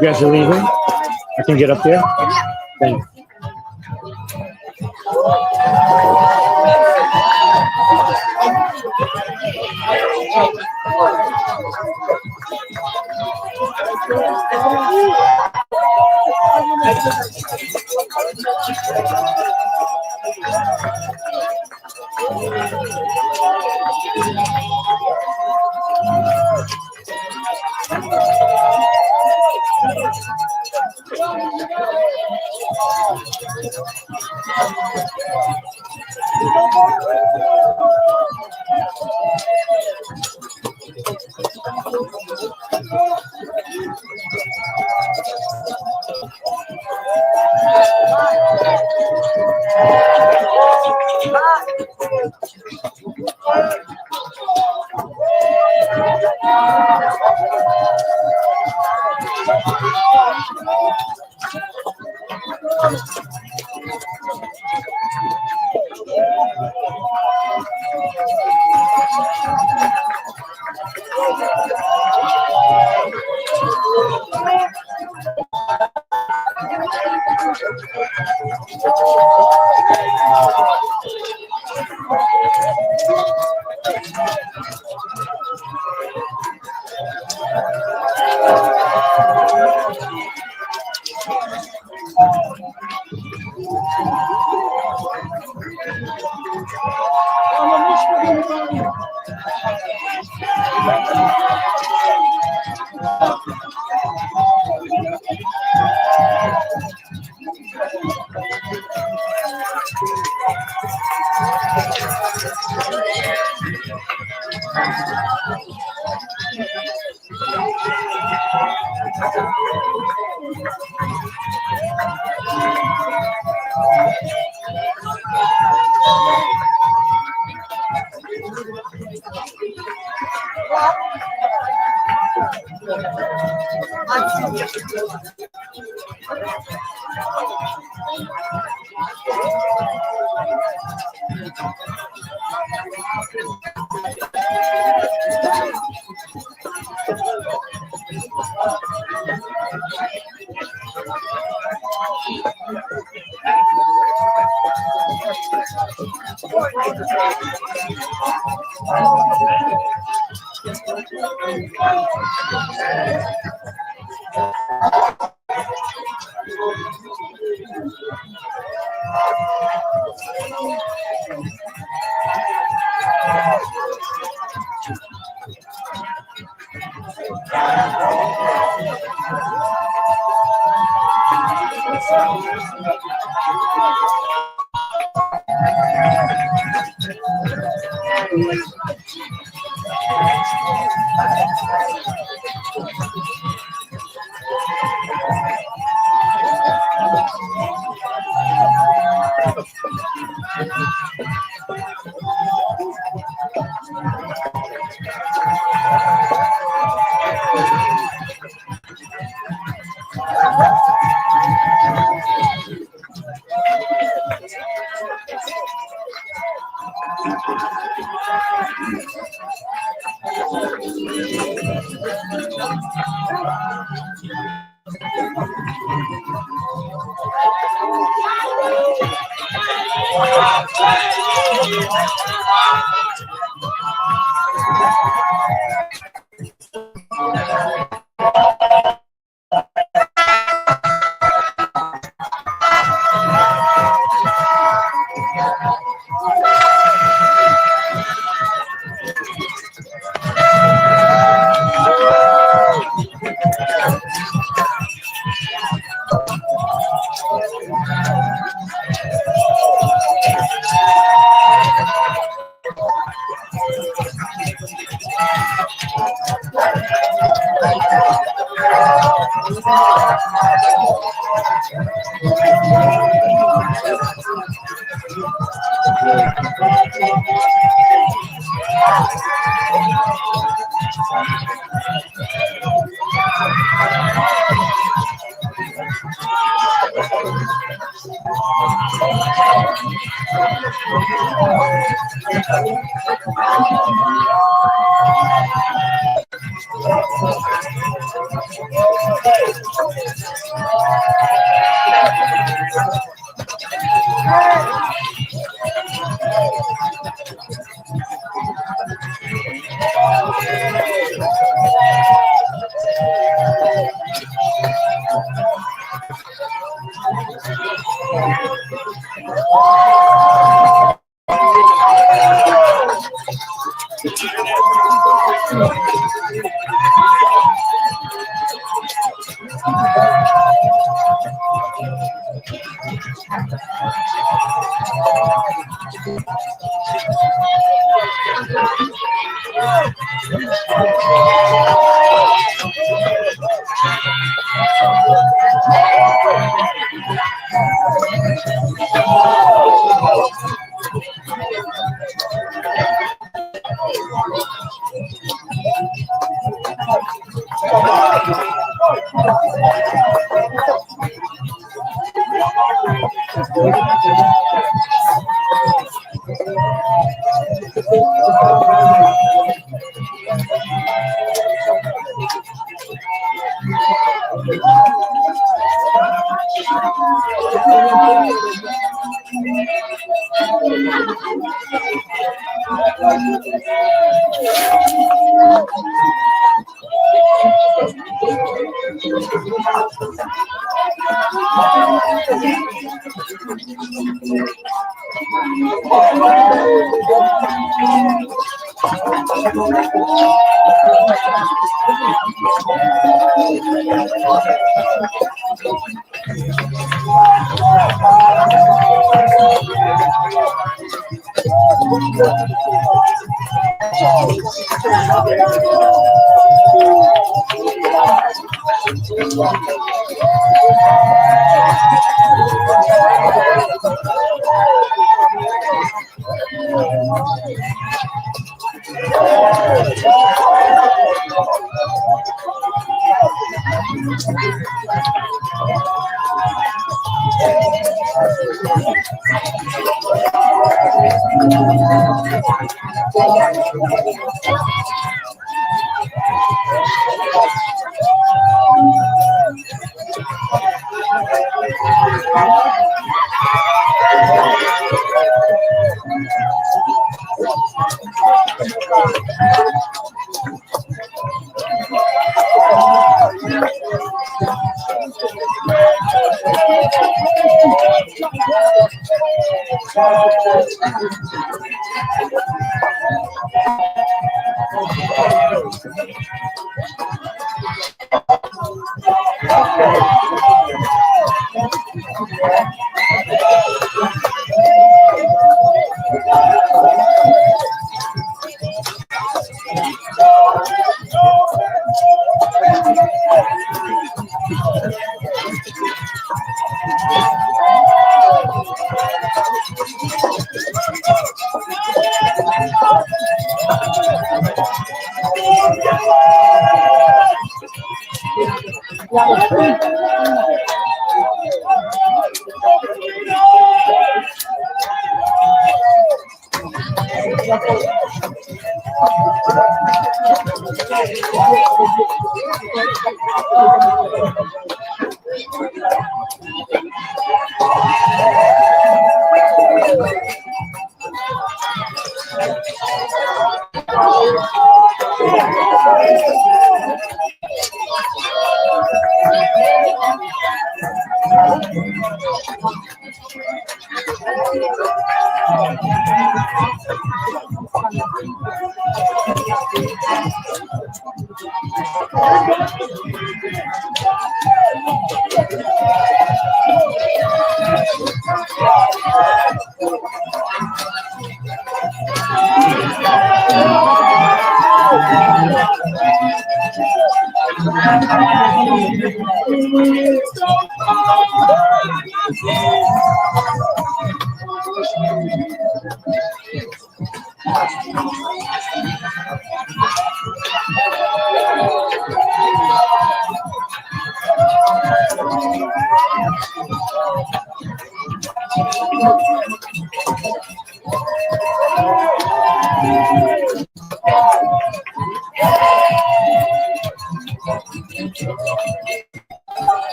You guys are leaving? I can get up there? Yeah. Thanks.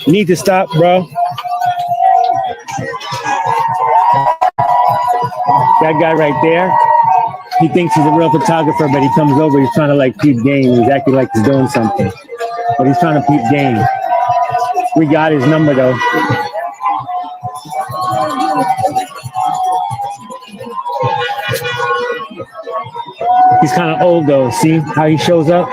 You need to stop, bro. That guy right there, he thinks he's a real photographer, but he comes over, he's trying to like peep game. He's acting like he's doing something, but he's trying to peep game. We got his number though. He's kind of old though. See how he shows up?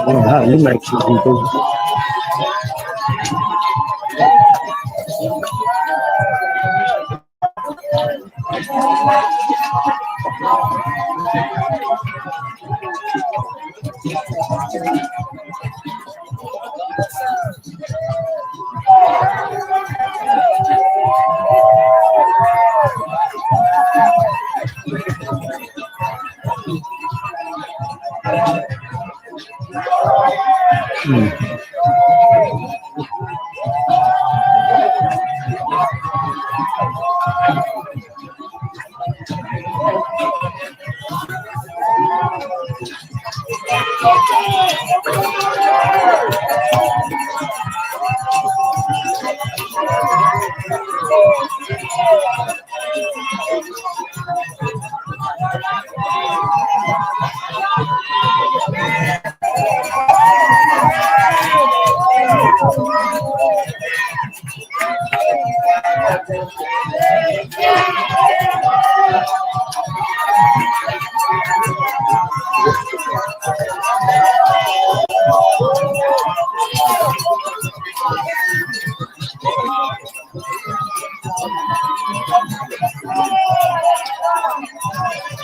Wow, you might shoot people.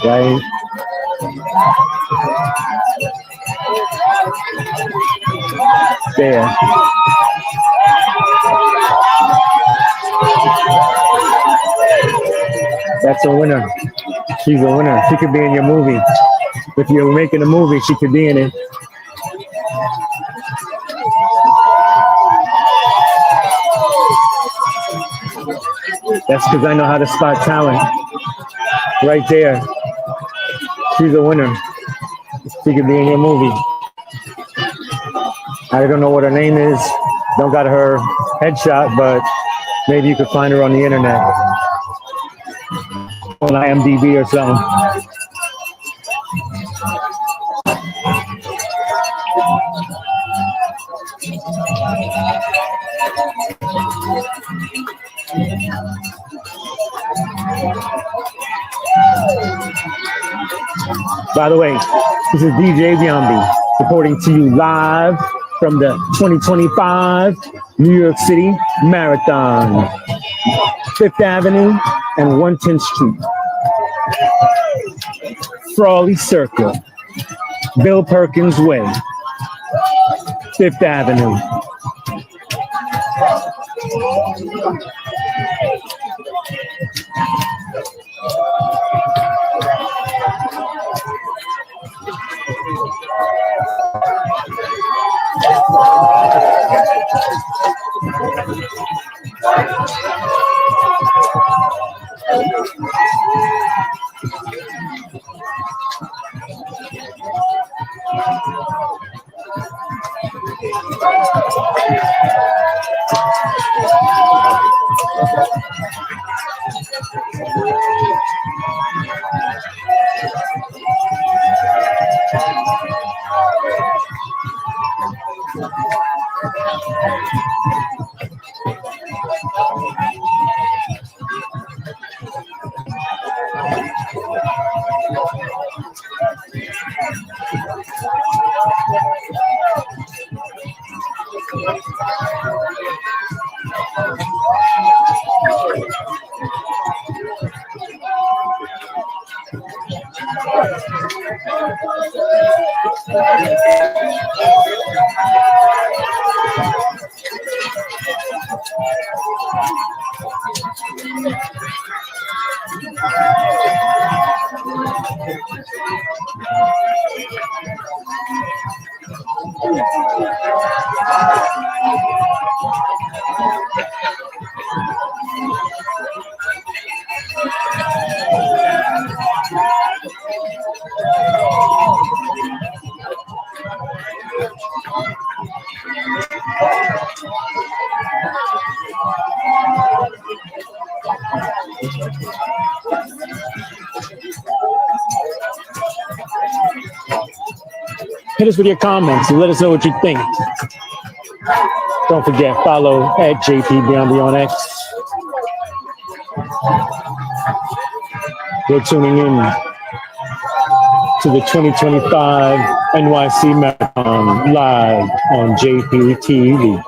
Right there. That's a winner. She's a winner. She could be in your movie. If you're making a movie, she could be in it. That's because I know how to spot talent. Right there. She's a winner. She could be in your movie. I don't know what her name is. Don't got her headshot, but maybe you could find her on the internet. On IMDb or something. By the way, this is DJ Biambi reporting to you live from the 2025 New York City Marathon, 5th Avenue and 110th Street, Frawley Circle, Bill Perkins Way, 5th Avenue. Hit us with your comments and let us know what you think. Don't forget, follow at JPBeyond on X. You're tuning in to the 2025 NYC Marathon live on JPTV.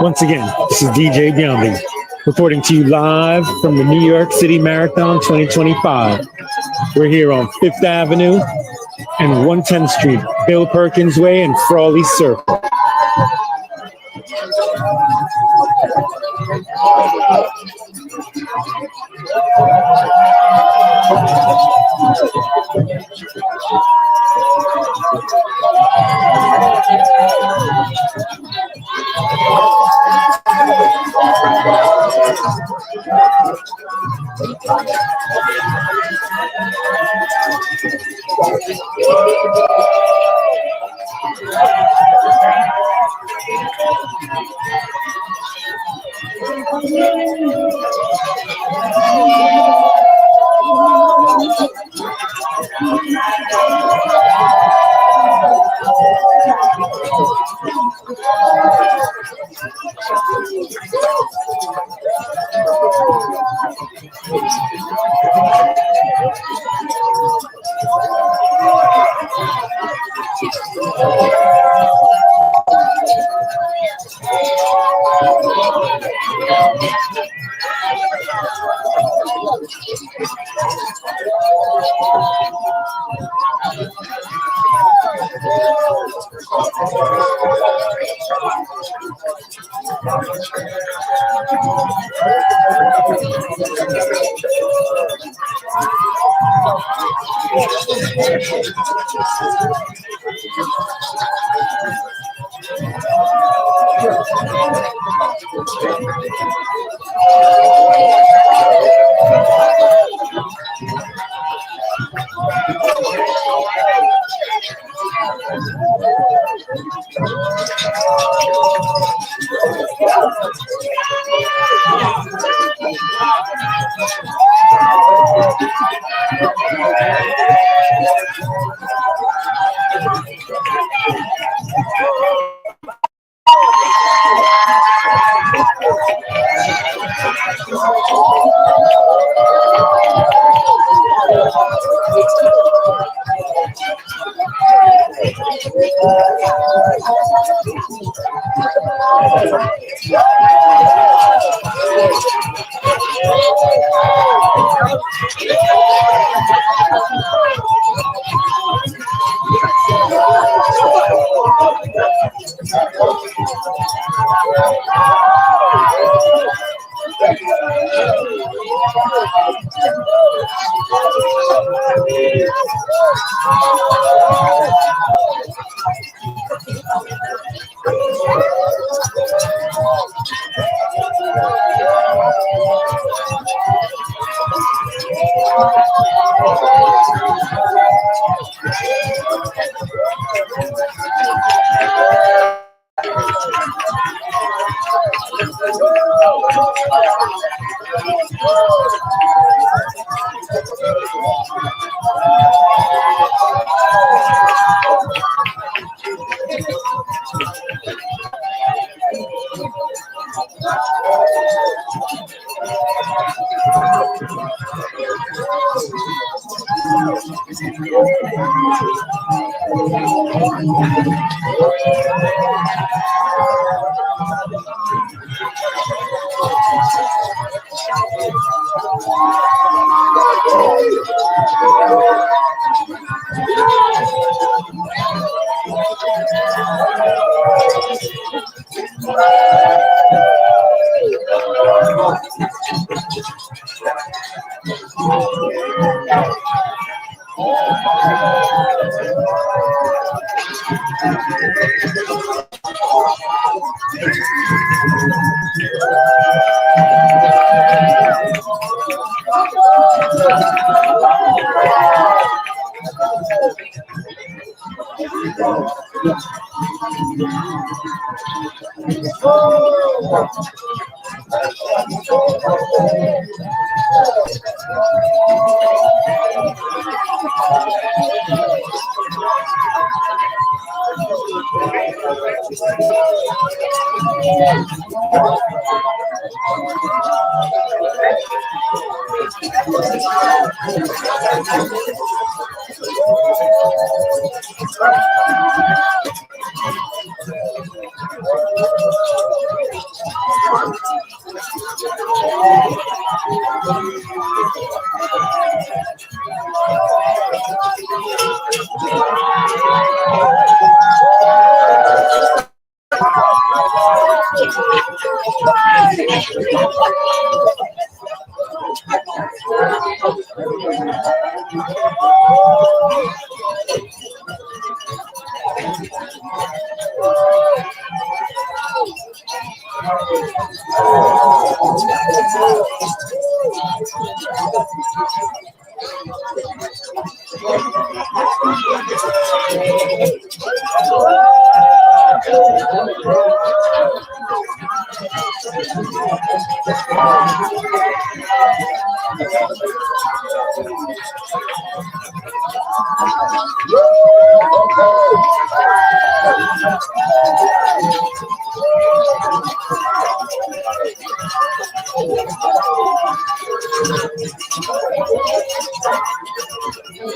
Once again, this is DJ Biombi reporting to you live from the New York City Marathon 2025. We're here on Fifth Avenue and 110th Street, Bill Perkins Way and Frawley Circle.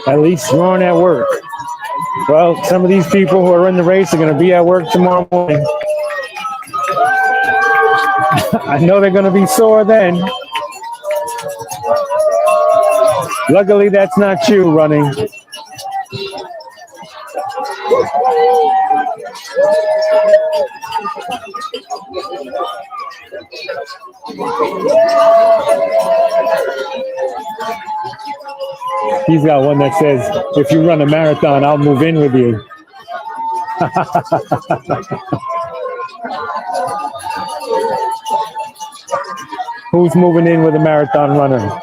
At least you aren't at work. Well, some of these people who are in the race are going to be at work tomorrow morning. I know they're going to be sore then. Luckily, that's not you running. He's got one that says, if you run a marathon, I'll move in with you. Who's moving in with a marathon runner?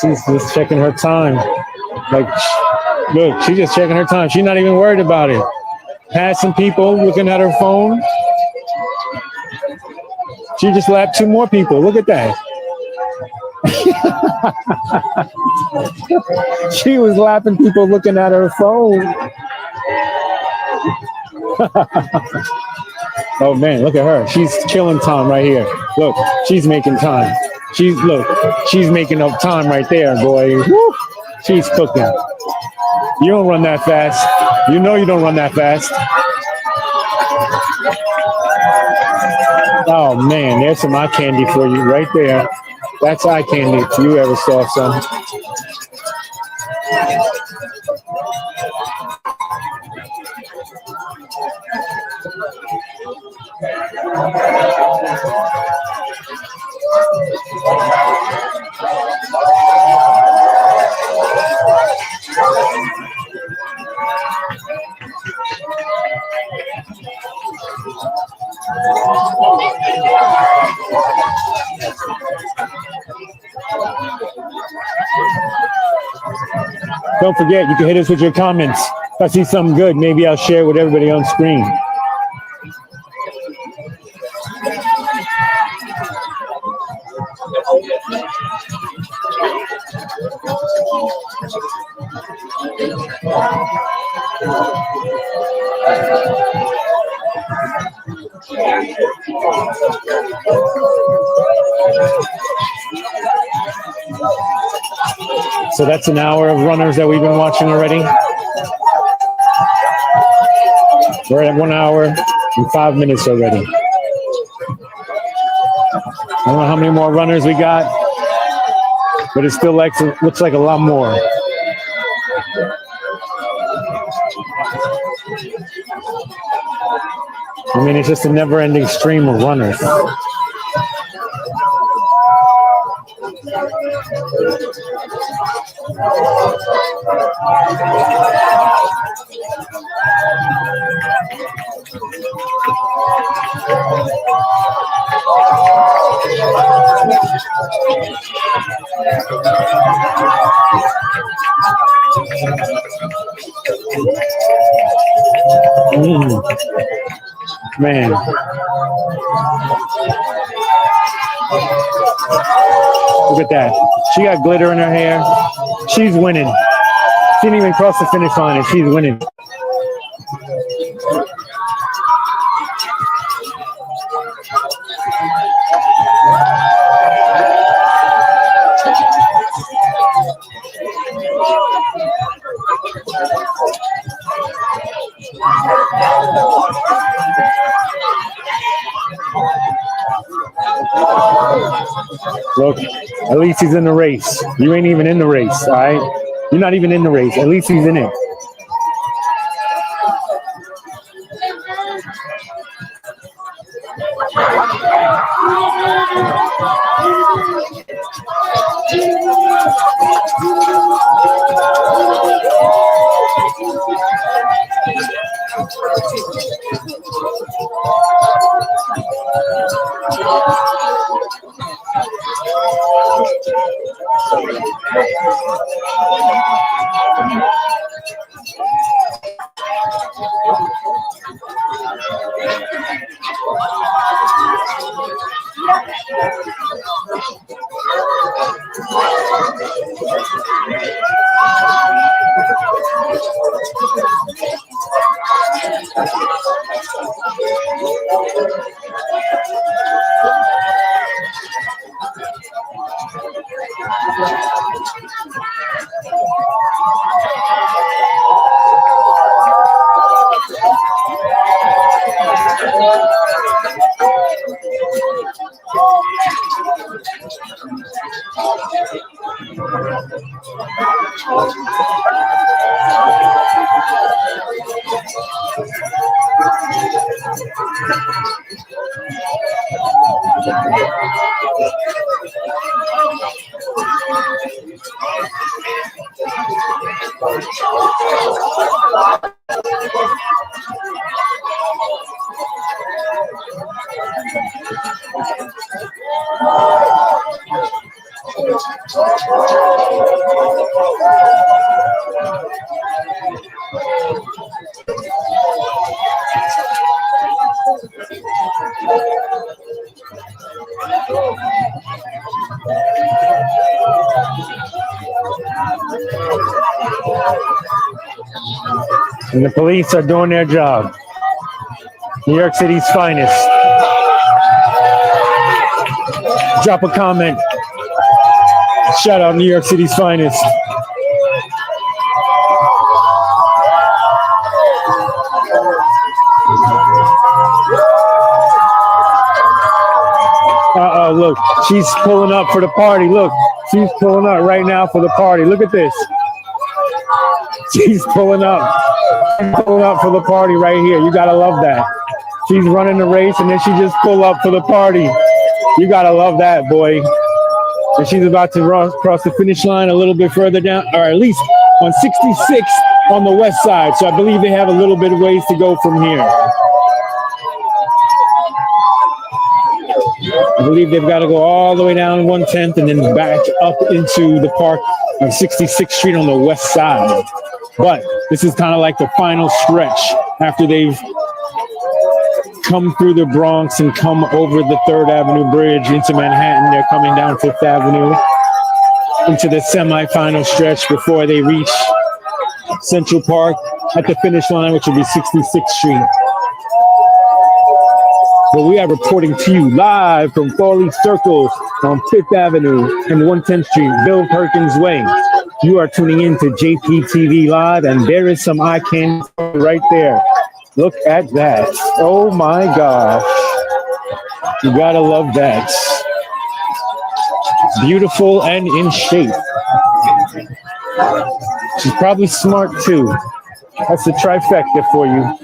She's just checking her time. Like, look, she's just checking her time. She's not even worried about it. Passing people, looking at her phone. She just lapped 2 more people. Look at that. She was lapping people looking at her phone. Oh man, look at her. She's killing time right here. Look, she's making time. She's making up time right there, boy. Woo! She's cooking. You don't run that fast. You know you don't run that fast. Oh man, there's some eye candy for you right there. That's eye candy if you ever saw some. Don't forget, you can hit us with your comments. If I see something good, maybe I'll share it with everybody on screen. So that's an hour of runners that we've been watching already. We're at 1 hour and 5 minutes already. I don't know how many more runners we got, but it still looks like a lot more. I mean, it's just a never-ending stream of runners. Man. Look at that. She got glitter in her hair. She's winning. She didn't even cross the finish line and she's winning. Look, at least he's in the race. You ain't even in the race, all right? You're not even in the race. At least he's in it. And the police are doing their job. New York City's finest. Drop a comment. Shout out New York City's finest. Uh-oh, look. She's pulling up for the party. Look. She's pulling up right now for the party. Look at this. She's pulling up. Pulling up for the party right here. You gotta love that. She's running the race and then she just pull up for the party. You gotta love that, boy. And she's about to cross the finish line a little bit further down, or at least on 66 on the west side. So I believe they have a little bit of ways to go from here. I believe they've got to go all the way down 110th and then back up into the park on 66th Street on the west side. But this is kind of like the final stretch after they've come through the Bronx and come over the 3rd Avenue Bridge into Manhattan. They're coming down 5th Avenue into the semi-final stretch before they reach Central Park at the finish line, which will be 66th Street. But we are reporting to you live from Foley Circle on 5th Avenue and 110th Street, Bill Perkins Way. You are tuning in to JPTV Live, and there is some eye candy right there. Look at that. Oh my gosh. You gotta love that. Beautiful and in shape. She's probably smart too. That's the trifecta for you.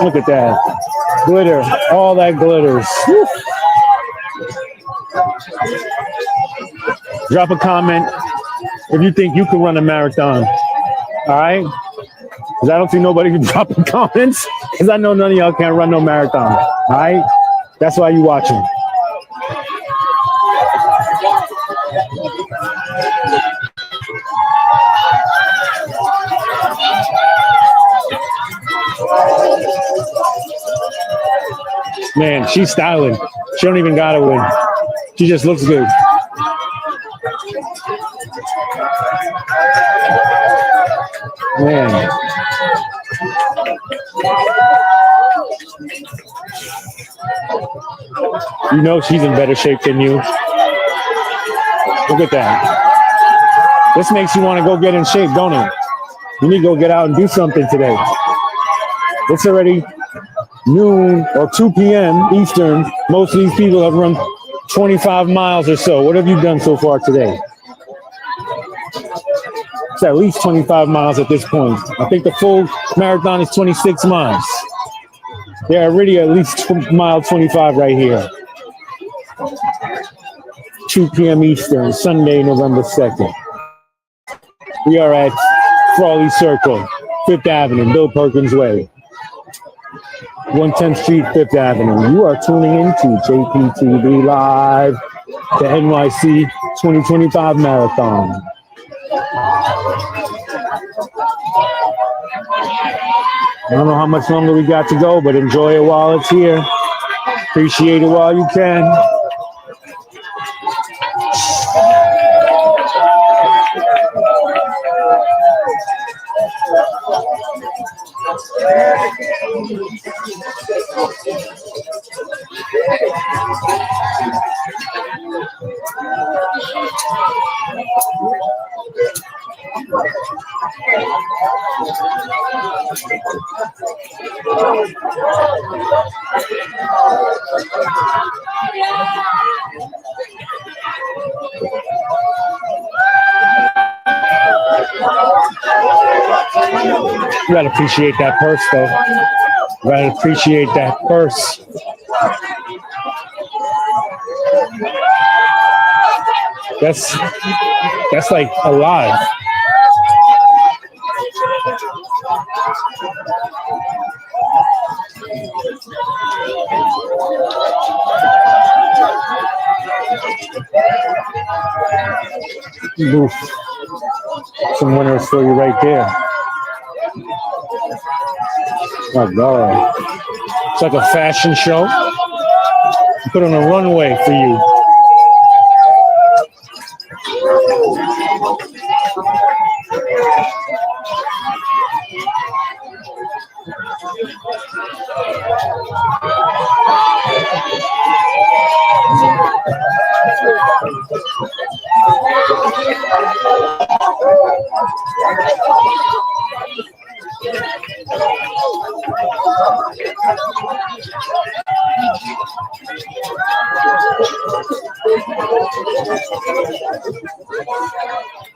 Look at that. Glitter. All that glitters. Woo. Drop a comment if you think you can run a marathon. All right? Because I don't see nobody dropping comments. Because I know none of y'all can't run no marathon. All right? That's why you watching. Man, she's styling. She don't even gotta win. She just looks good. Man. You know she's in better shape than you. Look at that. This makes you want to go get in shape, don't it? You need to go get out and do something today. It's already noon or 2 p.m. Eastern. Most of these people have run 25 miles or so. What have you done so far today? It's at least 25 miles at this point. I think the full marathon is 26 miles. They're already at least mile 25 right here. 2 p.m. Eastern, Sunday, November 2nd. We are at Frawley Circle, 5th Avenue, Bill Perkins Way. 110th Street, 5th Avenue. You are tuning into JPTV Live, the NYC 2025 Marathon. I don't know how much longer we got to go, but enjoy it while it's here. Appreciate it while you can. You gotta appreciate that purse, though. You gotta appreciate that purse. That's like alive. Oof. Some winners for you right there. My God. It's like a fashion show. Put on a runway for you.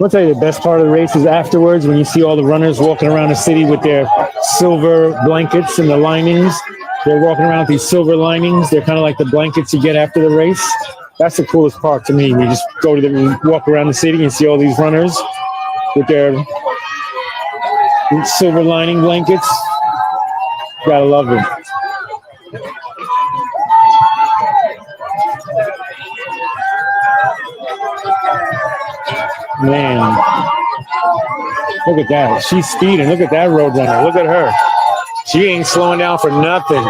I'll tell you the best part of the race is afterwards when you see all the runners walking around the city with their silver blankets and the linings. They're walking around with these silver linings. They're kind of like the blankets you get after the race. That's the coolest part to me. You just go to them and walk around the city and see all these runners with their silver lining blankets. Gotta love them. Man, look at that. She's speeding. Look at that road runner. Look at her. She ain't slowing down for nothing.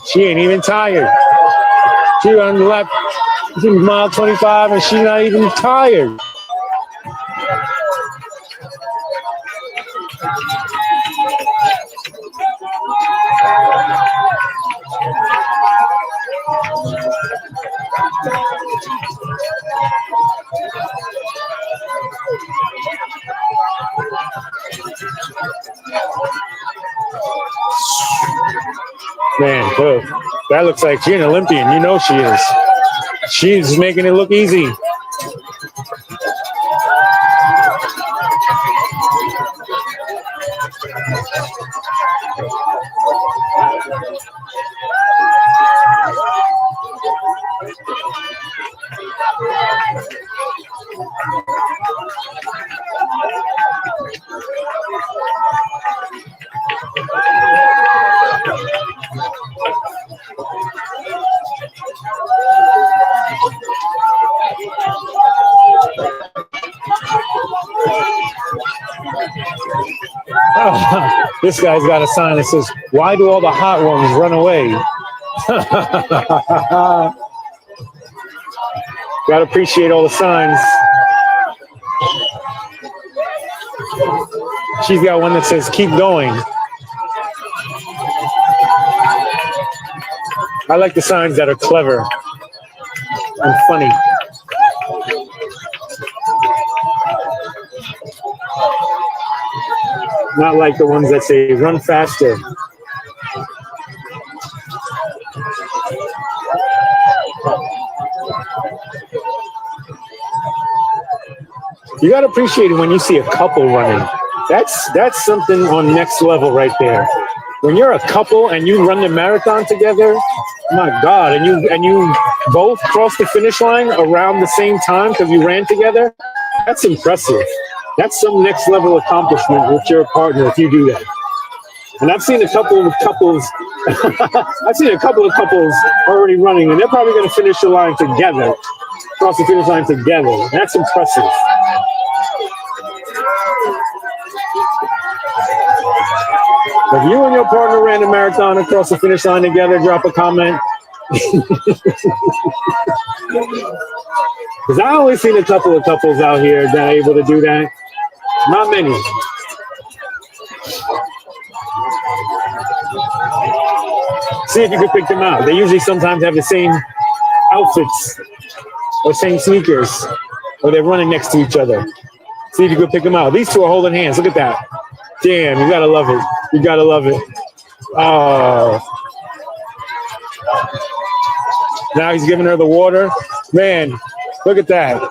She ain't even tired. She on the left. She's mile 25 and she's not even tired. Man, good. That looks like she's an Olympian. You know she is. She's making it look easy. This guy's got a sign that says, "Why do all the hot ones run away?" Gotta appreciate all the signs. She's got one that says, "Keep going." I like the signs that are clever and funny. Not like the ones that say, "Run faster." You got to appreciate it when you see a couple running. That's something on next level right there. When you're a couple and you run the marathon together, my God, and you both cross the finish line around the same time because you ran together, that's impressive. That's some next level accomplishment with your partner if you do that. And I've seen a couple of couples. I've seen a couple of couples already running, and they're probably going to finish the line together, cross the finish line together. That's impressive. If you and your partner ran a marathon across the finish line together, drop a comment. Because I only seen a couple of couples out here that are able to do that. Not many. See if you can pick them out. They usually sometimes have the same outfits or same sneakers, or they're running next to each other. See if you can pick them out. These two are holding hands. Look at that. Damn, you gotta love it. You gotta love it. Oh. Now he's giving her the water. Man, look at that.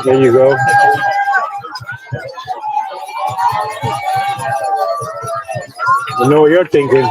There you go. I know what you're thinking.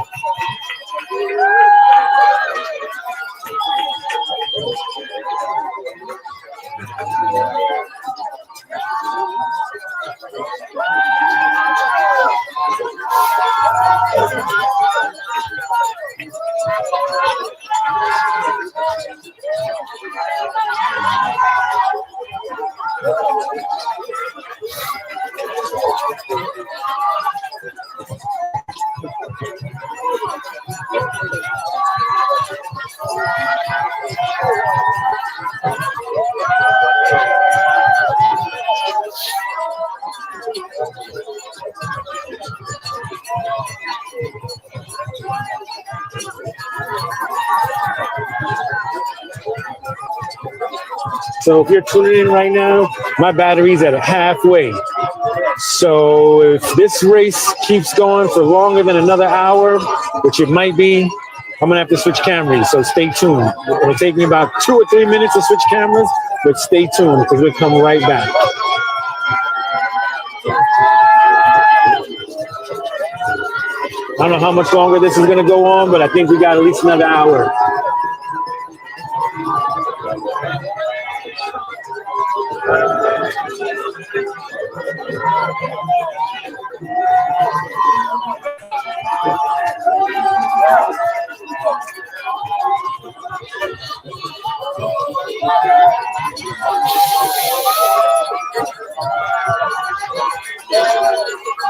So if you're tuning in right now, my battery's at halfway. So if this race keeps going for longer than another hour, which it might be, I'm gonna have to switch cameras. So stay tuned. It'll take me about 2 or 3 minutes to switch cameras, but stay tuned because we'll come right back. I don't know how much longer this is gonna go on, but I think we got at least another hour.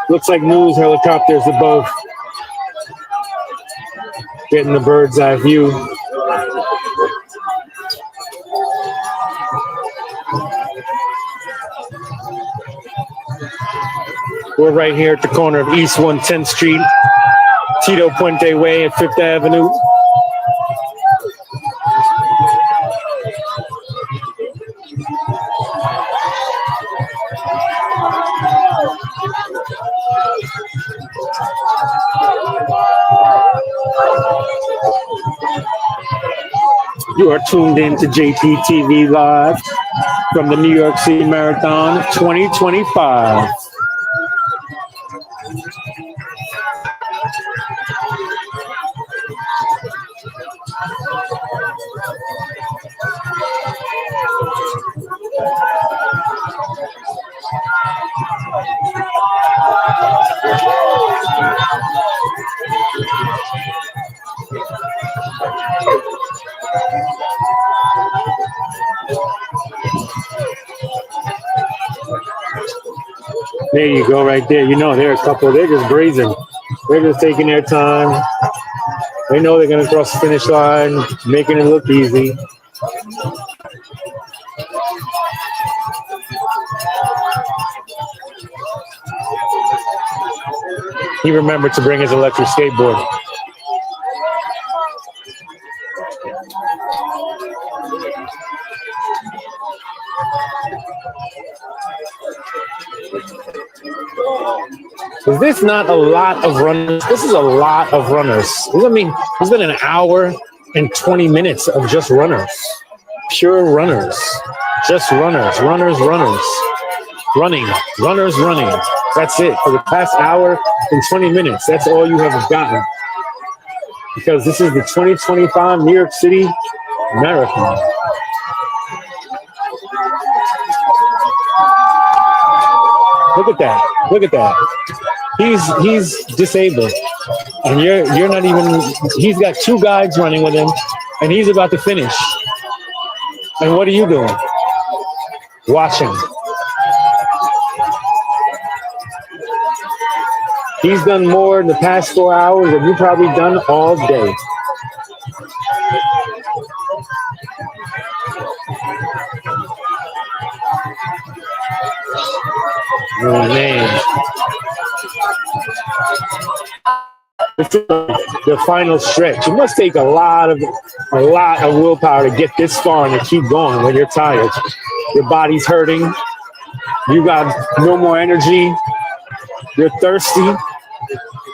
Looks like news helicopters above, getting the bird's eye view. We're right here at the corner of East 110th Street, Tito Puente Way at 5th Avenue. You are tuned in to JPTV Live from the New York City Marathon 2025. There you go, right there. You know, they're a couple. They're just brazen. They're just taking their time. They know they're going to cross the finish line, making it look easy. He remembered to bring his electric skateboard. Is this not a lot of runners? This is a lot of runners. I mean, it's been an hour. and 20 minutes of just runners, pure runners, just runners, running, running. That's it for the past hour and 20 minutes. That's all you have gotten, because this is the 2025 New York City Marathon. Look at that. Look at that. He's disabled. And you're not even, he's got two guides running with him, and he's about to finish. And what are you doing? Watching. He's done more in the past 4 hours than you've probably done all day. Oh, man. This is the final stretch. It must take a lot of willpower to get this far and to keep going when you're tired. Your body's hurting. You got no more energy. You're thirsty.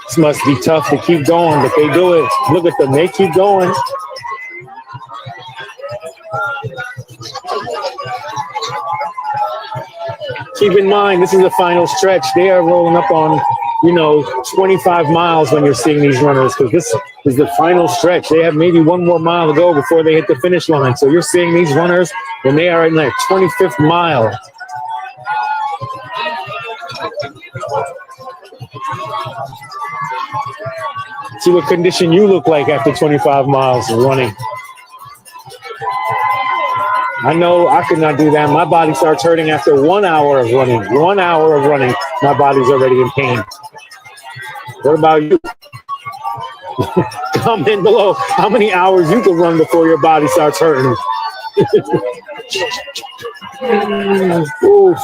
This must be tough to keep going, but they do it. Look at them. They keep going. Keep in mind, this is the final stretch. They are rolling up on, 25 miles when you're seeing these runners, because this is the final stretch. They have maybe one more mile to go before they hit the finish line. So you're seeing these runners when they are in their 25th mile. See what condition you look like after 25 miles of running. I know I could not do that. My body starts hurting after 1 hour of running. 1 hour of running, my body's already in pain. What about you? Comment below how many hours you can run before your body starts hurting. Oof.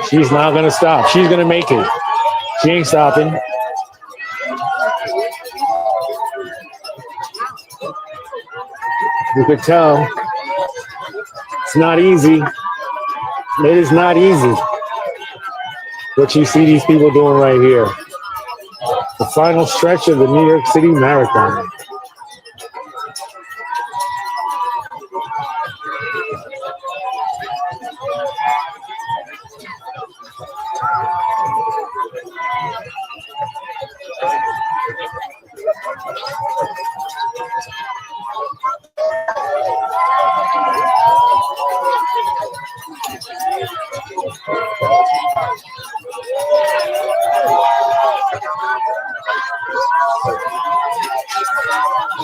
She's not going to stop. She's going to make it. She ain't stopping. You could tell. It's not easy. It is not easy. What you see these people doing right here. The final stretch of the New York City Marathon.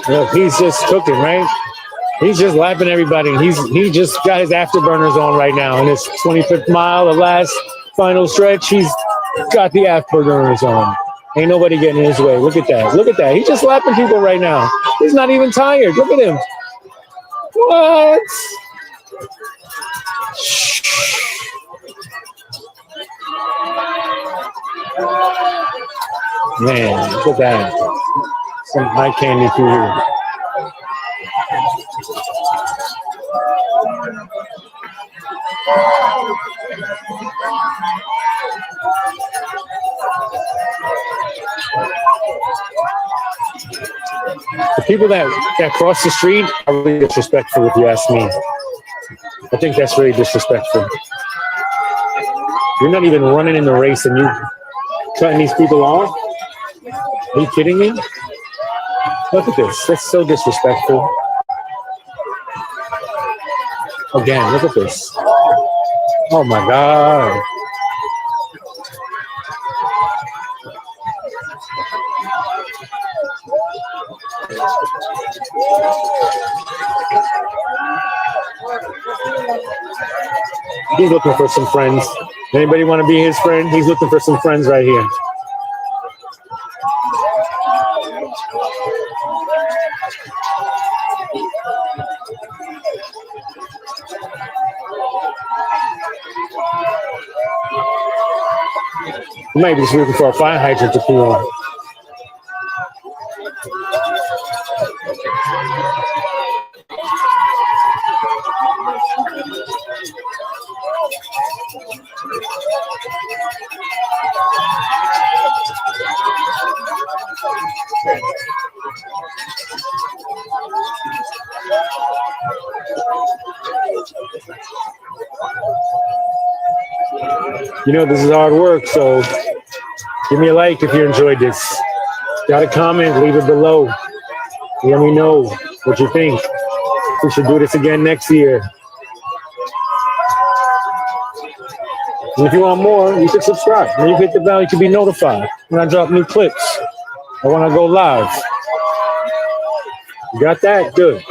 Look, he's just cooking, right? He's just lapping everybody. He just got his afterburners on right now. In his 25th mile, the last final stretch, he's got the afterburners on. Ain't nobody getting in his way. Look at that. Look at that. He's just lapping people right now. He's not even tired. Look at him. What? Man, look at that. Some high candy food. The people that cross the street are really disrespectful, if you ask me. I think that's really disrespectful. You're not even running in the race and you cutting these people off? Are you kidding me? Look at this. That's so disrespectful. Again, look at this. Oh my God. He's looking for some friends. Anybody want to be his friend? He's looking for some friends right here. He might be just looking for a fire hydrant to pee on. You know, this is hard work, so give me a like if you enjoyed this. Got a comment, leave it below. Let me know what you think. We should do this again next year. And if you want more, you can subscribe. When you hit the bell, you can be notified when I drop new clips or when I go live. You got that? Good.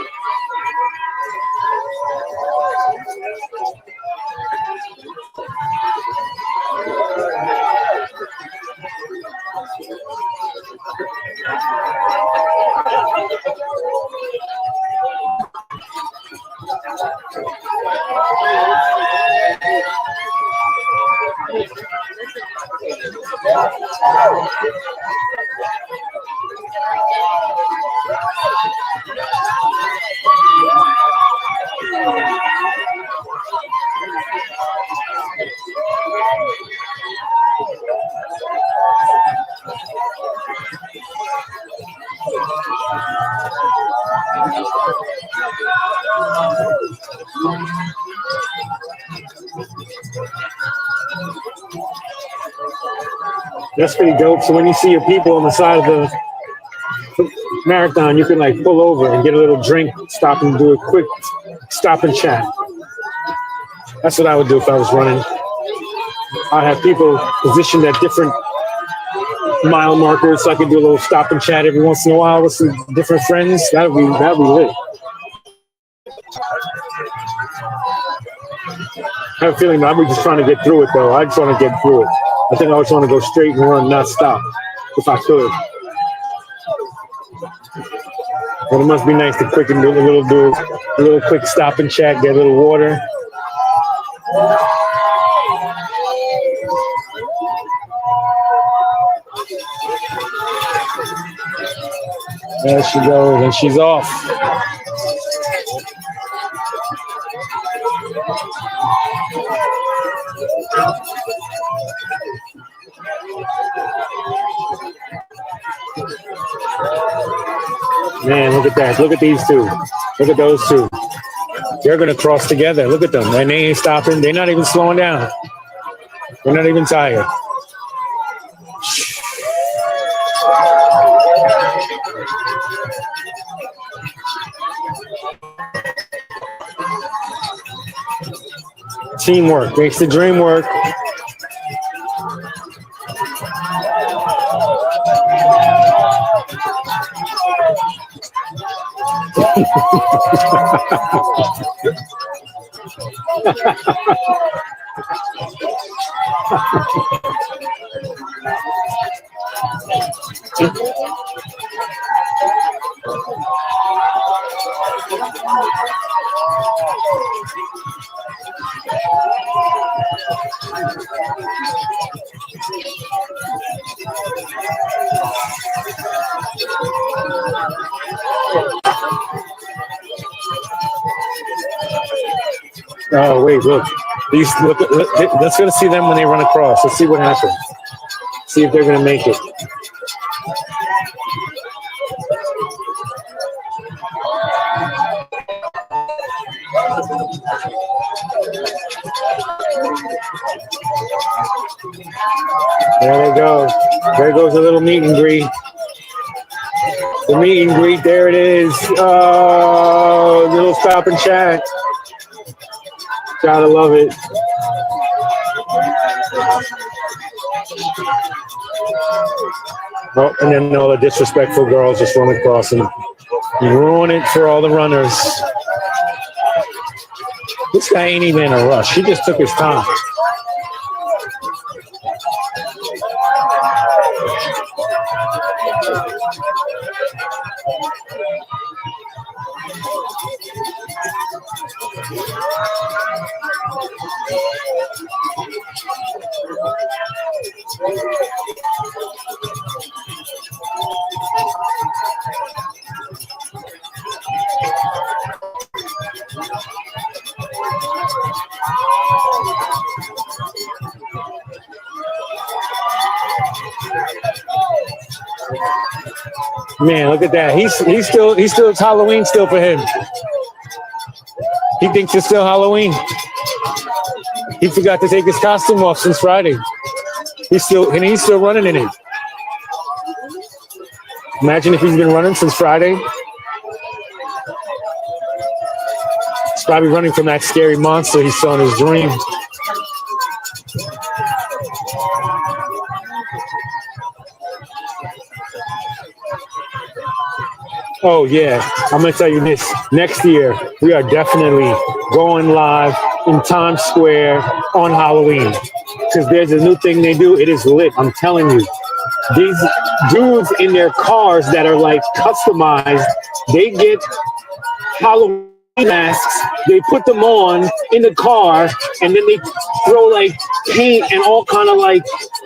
That's pretty dope. So when you see your people on the side of the marathon, you can like pull over and get a little drink, stop and do a quick stop and chat. That's what I would do if I was running. I'd have people positioned at different mile markers so I could do a little stop and chat every once in a while with some different friends. That'd be lit. I have a feeling I'd be just trying to get through it though. I just want to get through it. I think I always want to go straight and run, not stop, if I could. But it must be nice to quick and do a little quick stop and chat, get a little water. There she goes, and she's off. Man, look at that. Look at these two. Look at those two. They're going to cross together. Look at them. And they ain't stopping. They're not even slowing down. They're not even tired. Teamwork makes the dream work. Oh, wait, look. Let's go see them when they run across. Let's see what happens. See if they're going to make it. There they go. There goes a little meet and greet. The meet and greet, there it is. Oh, little stop and chat. Gotta love it. Oh, and then all the disrespectful girls just run across and ruin it for all the runners. This guy ain't even in a rush. He just took his time. Man, look at that. He's still it's Halloween still for him. He thinks it's still Halloween. He forgot to take his costume off since Friday. He's still running in it. Imagine if he's been running since Friday. He's probably running from that scary monster he saw in his dream. Oh, yeah. I'm going to tell you this. Next year, we are definitely going live in Times Square on Halloween. Because there's a new thing they do. It is lit. I'm telling you. These dudes in their cars that are like customized, they get Halloween masks, they put them on in the car, and then they throw like paint and all kind of like,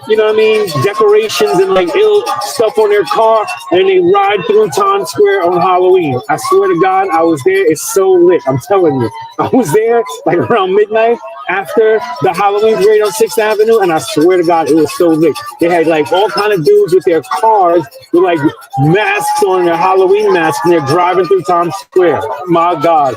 you know what I mean, decorations and like ill stuff on their car, and they ride through Times Square on Halloween. I swear to God, I was there. It's so lit. I'm telling you. I was there like around midnight after the Halloween parade on 6th Avenue, and I swear to God, it was so lit. They had like all kind of dudes with their cars with like masks on, their Halloween masks, and they're driving through Times Square. My God.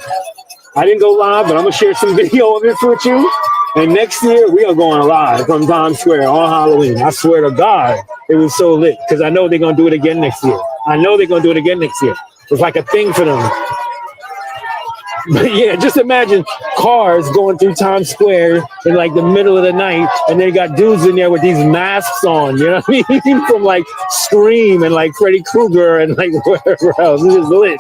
I didn't go live, but I'm going to share some video of this with you. And next year, we are going live from Times Square on Halloween. I swear to God, it was so lit because I know they're going to do it again next year. It's like a thing for them. But yeah, just imagine cars going through Times Square in like the middle of the night, and they got dudes in there with these masks on, you know what I mean? From like Scream and like Freddy Krueger and like wherever else. This is lit.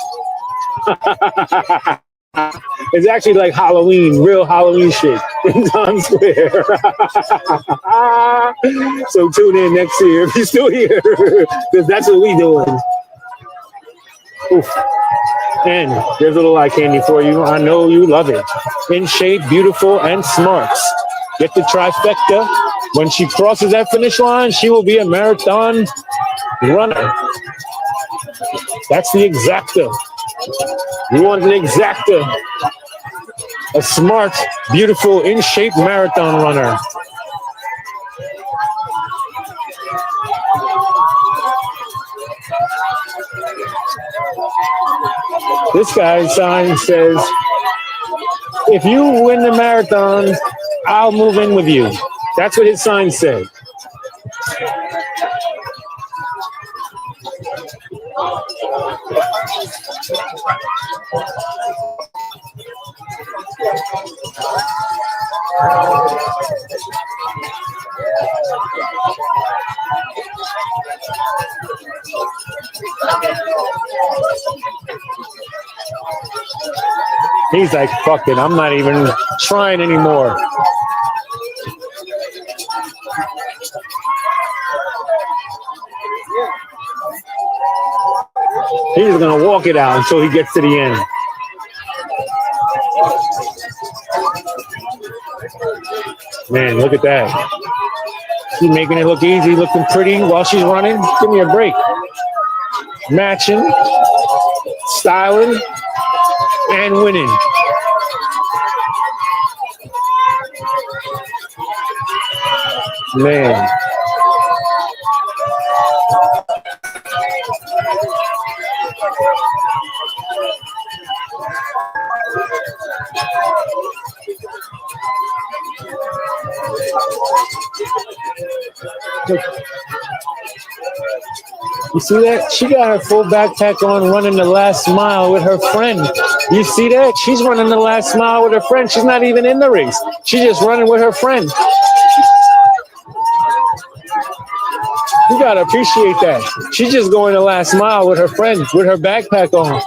It's actually like Halloween, real Halloween shit in Times Square. So tune in next year if you're still here, because that's what we doing. Oof. And there's a little eye candy for you. I know you love it. In shape, beautiful, and smart. Get the trifecta. When she crosses that finish line, she will be a marathon runner. That's the exacta. You want an exacta. A smart, beautiful, in shape marathon runner. This guy's sign says, if you win the marathon, I'll move in with you. That's what his sign said. He's like, fuck it, I'm not even trying anymore. He's gonna walk it out until he gets to the end. Man, look at that. She's making it look easy, looking pretty while she's running. Give me a break. Matching, styling, and winning. Man. You see that? She got her full backpack on, running the last mile with her friend. You see that? She's running the last mile with her friend. She's not even in the race. She's just running with her friend. You gotta appreciate that. She's just going the last mile with her friend, with her backpack on.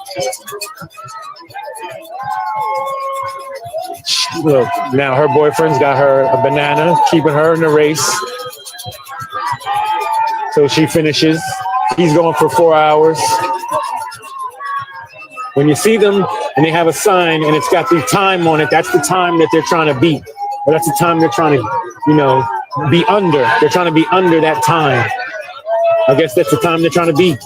Look, now her boyfriend's got her a banana, keeping her in the race. So she finishes. He's going for 4 hours. When you see them and they have a sign and it's got the time on it, that's the time that they're trying to beat. Or that's the time they're trying to, be under. They're trying to be under that time. I guess that's the time they're trying to beat.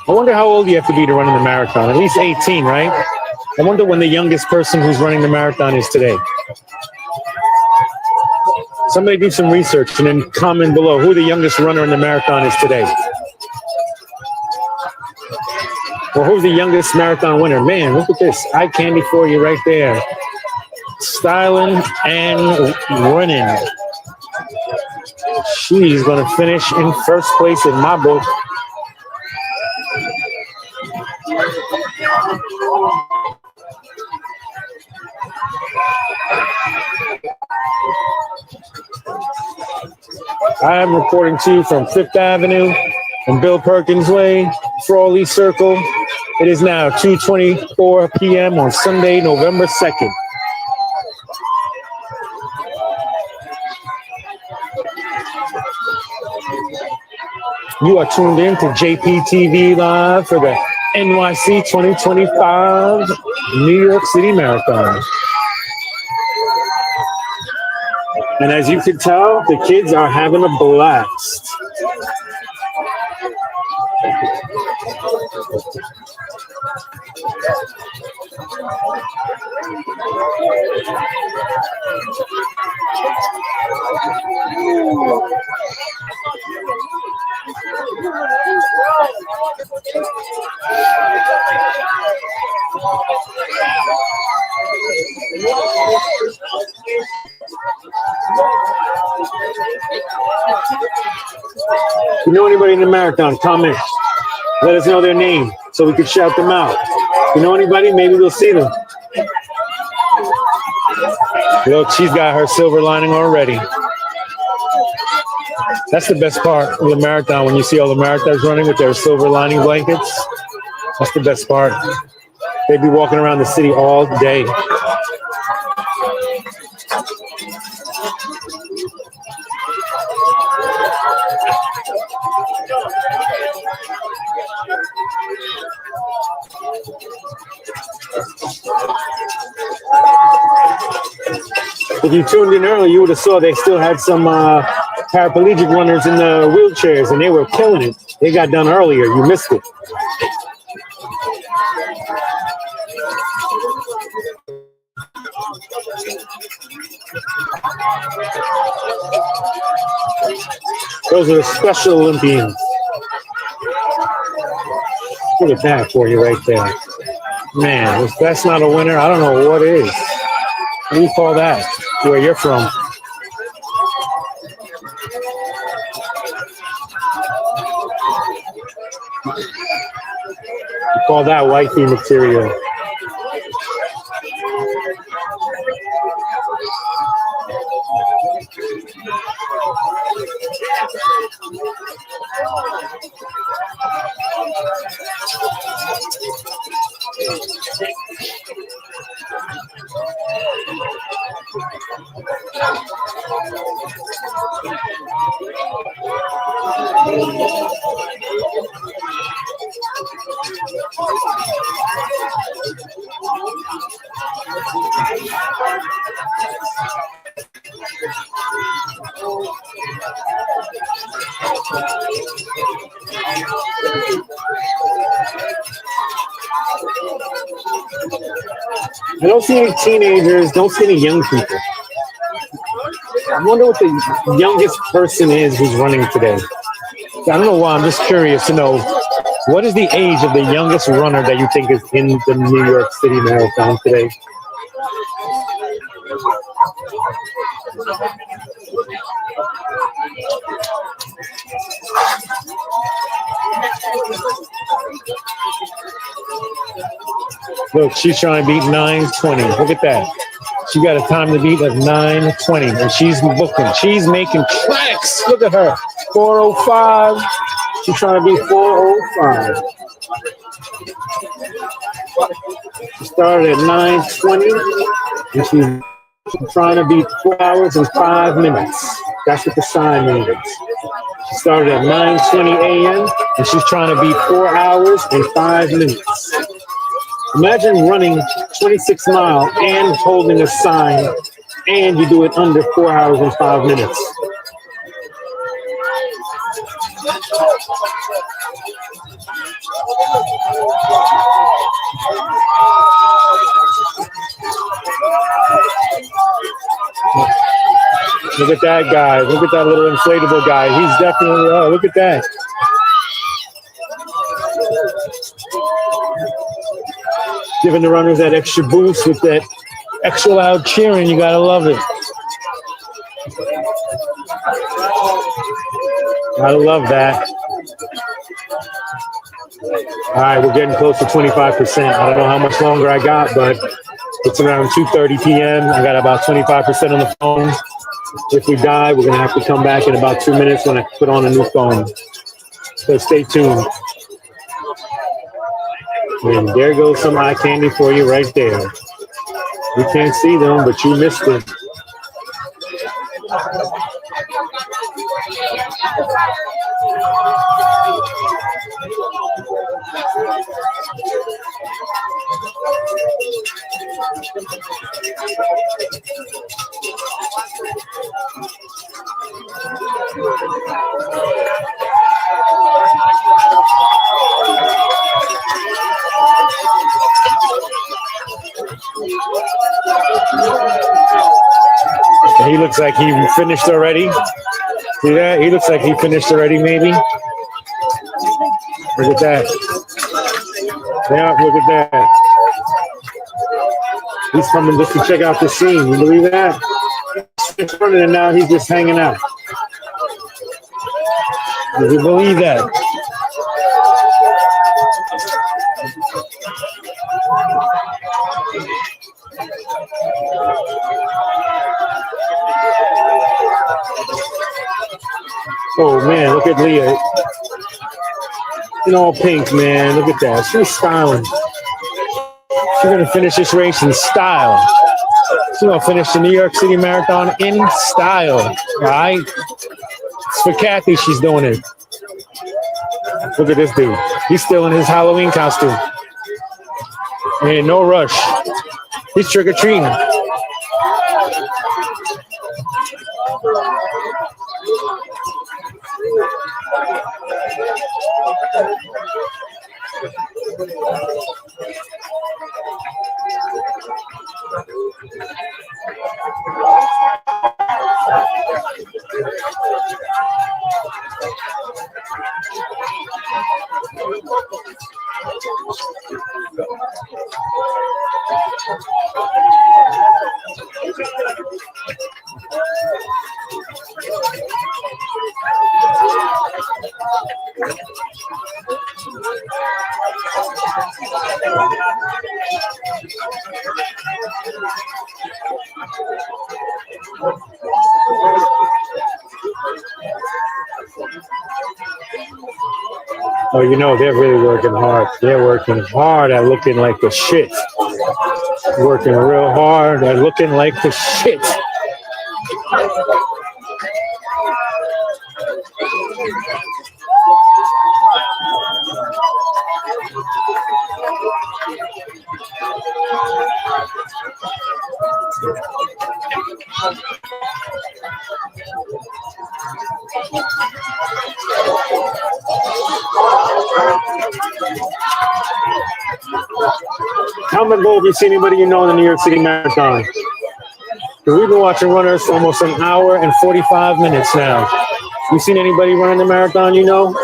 I wonder how old you have to be to run in the marathon. At least 18, right? I wonder when the youngest person who's running the marathon is today. Somebody do some research and then comment below who the youngest runner in the marathon is today. Or who's the youngest marathon winner? Man, look at this. Eye candy for you right there. Styling and running. She's going to finish in first place in my book. I am reporting to you from Fifth Avenue and Bill Perkins Way, Frawley Circle. It is now 2:24 p.m. on Sunday, November 2nd. You are tuned in to JPTV Live for the NYC 2025 New York City Marathon. And as you can tell, the kids are having a blast. If you know anybody in the marathon, comment. Let us know their name so we can shout them out. If you know anybody, maybe we'll see them. Look, she's got her silver lining already. That's the best part of the marathon, when you see all the marathons running with their silver lining blankets. That's the best part. They'd be walking around the city all day. If you tuned in early, you would have saw they still had some paraplegic runners in the wheelchairs, and they were killing it. They got done earlier. You missed it. Those are the Special Olympians. Look at that for you right there. Man, if that's not a winner, I don't know what is. What do you call that? Where you're from? You call that wifey material. I don't see any teenagers, don't see any young people. I wonder what the youngest person is who's running today. I don't know why, I'm just curious to know, what is the age of the youngest runner that you think is in the New York City Marathon today? Look, she's trying to beat 9:20. Look at that. She got a time to beat of 9:20, and she's booking. She's making tracks. Look at her. 4:05. She's trying to beat 4:05. She started at 9:20, and she's trying to beat 4 hours and 5 minutes. That's what the sign means. She started at 9:20 a.m., and she's trying to beat 4 hours and 5 minutes. Imagine running 26 mile and holding a sign, and you do it under 4 hours and 5 minutes. Look at that guy. Look at that little inflatable guy. He's definitely, oh, look at that. Giving the runners that extra boost with that extra loud cheering. You got to love it. Gotta love that. All right, we're getting close to 25%. I don't know how much longer I got, but it's around 2:30 p.m. I got about 25% on the phone. If we die, we're going to have to come back in about 2 minutes when I put on a new phone. So stay tuned. And there goes some eye candy for you right there. You can't see them, but you missed it. He looks like he finished already. See that? He looks like he finished already, maybe. Look at that. Yeah, look at that. He's coming just to check out the scene. You believe that? He's running and now he's just hanging out. Do you believe that? Oh man, look at Leah. In all pink, man. Look at that. She's styling. She's gonna finish this race in style. She's gonna finish the New York City Marathon in style. All right? It's for Kathy, she's doing it. Look at this dude. He's still in his Halloween costume. And no rush. He's trick-or-treating. Oh, you know, they're really working hard. They're working hard at looking like the shit. Working real hard at looking like the shit. Comment below if you see anybody you know in the New York City Marathon. We've been watching runners for almost an hour and 45 minutes now. You seen anybody running the marathon you know?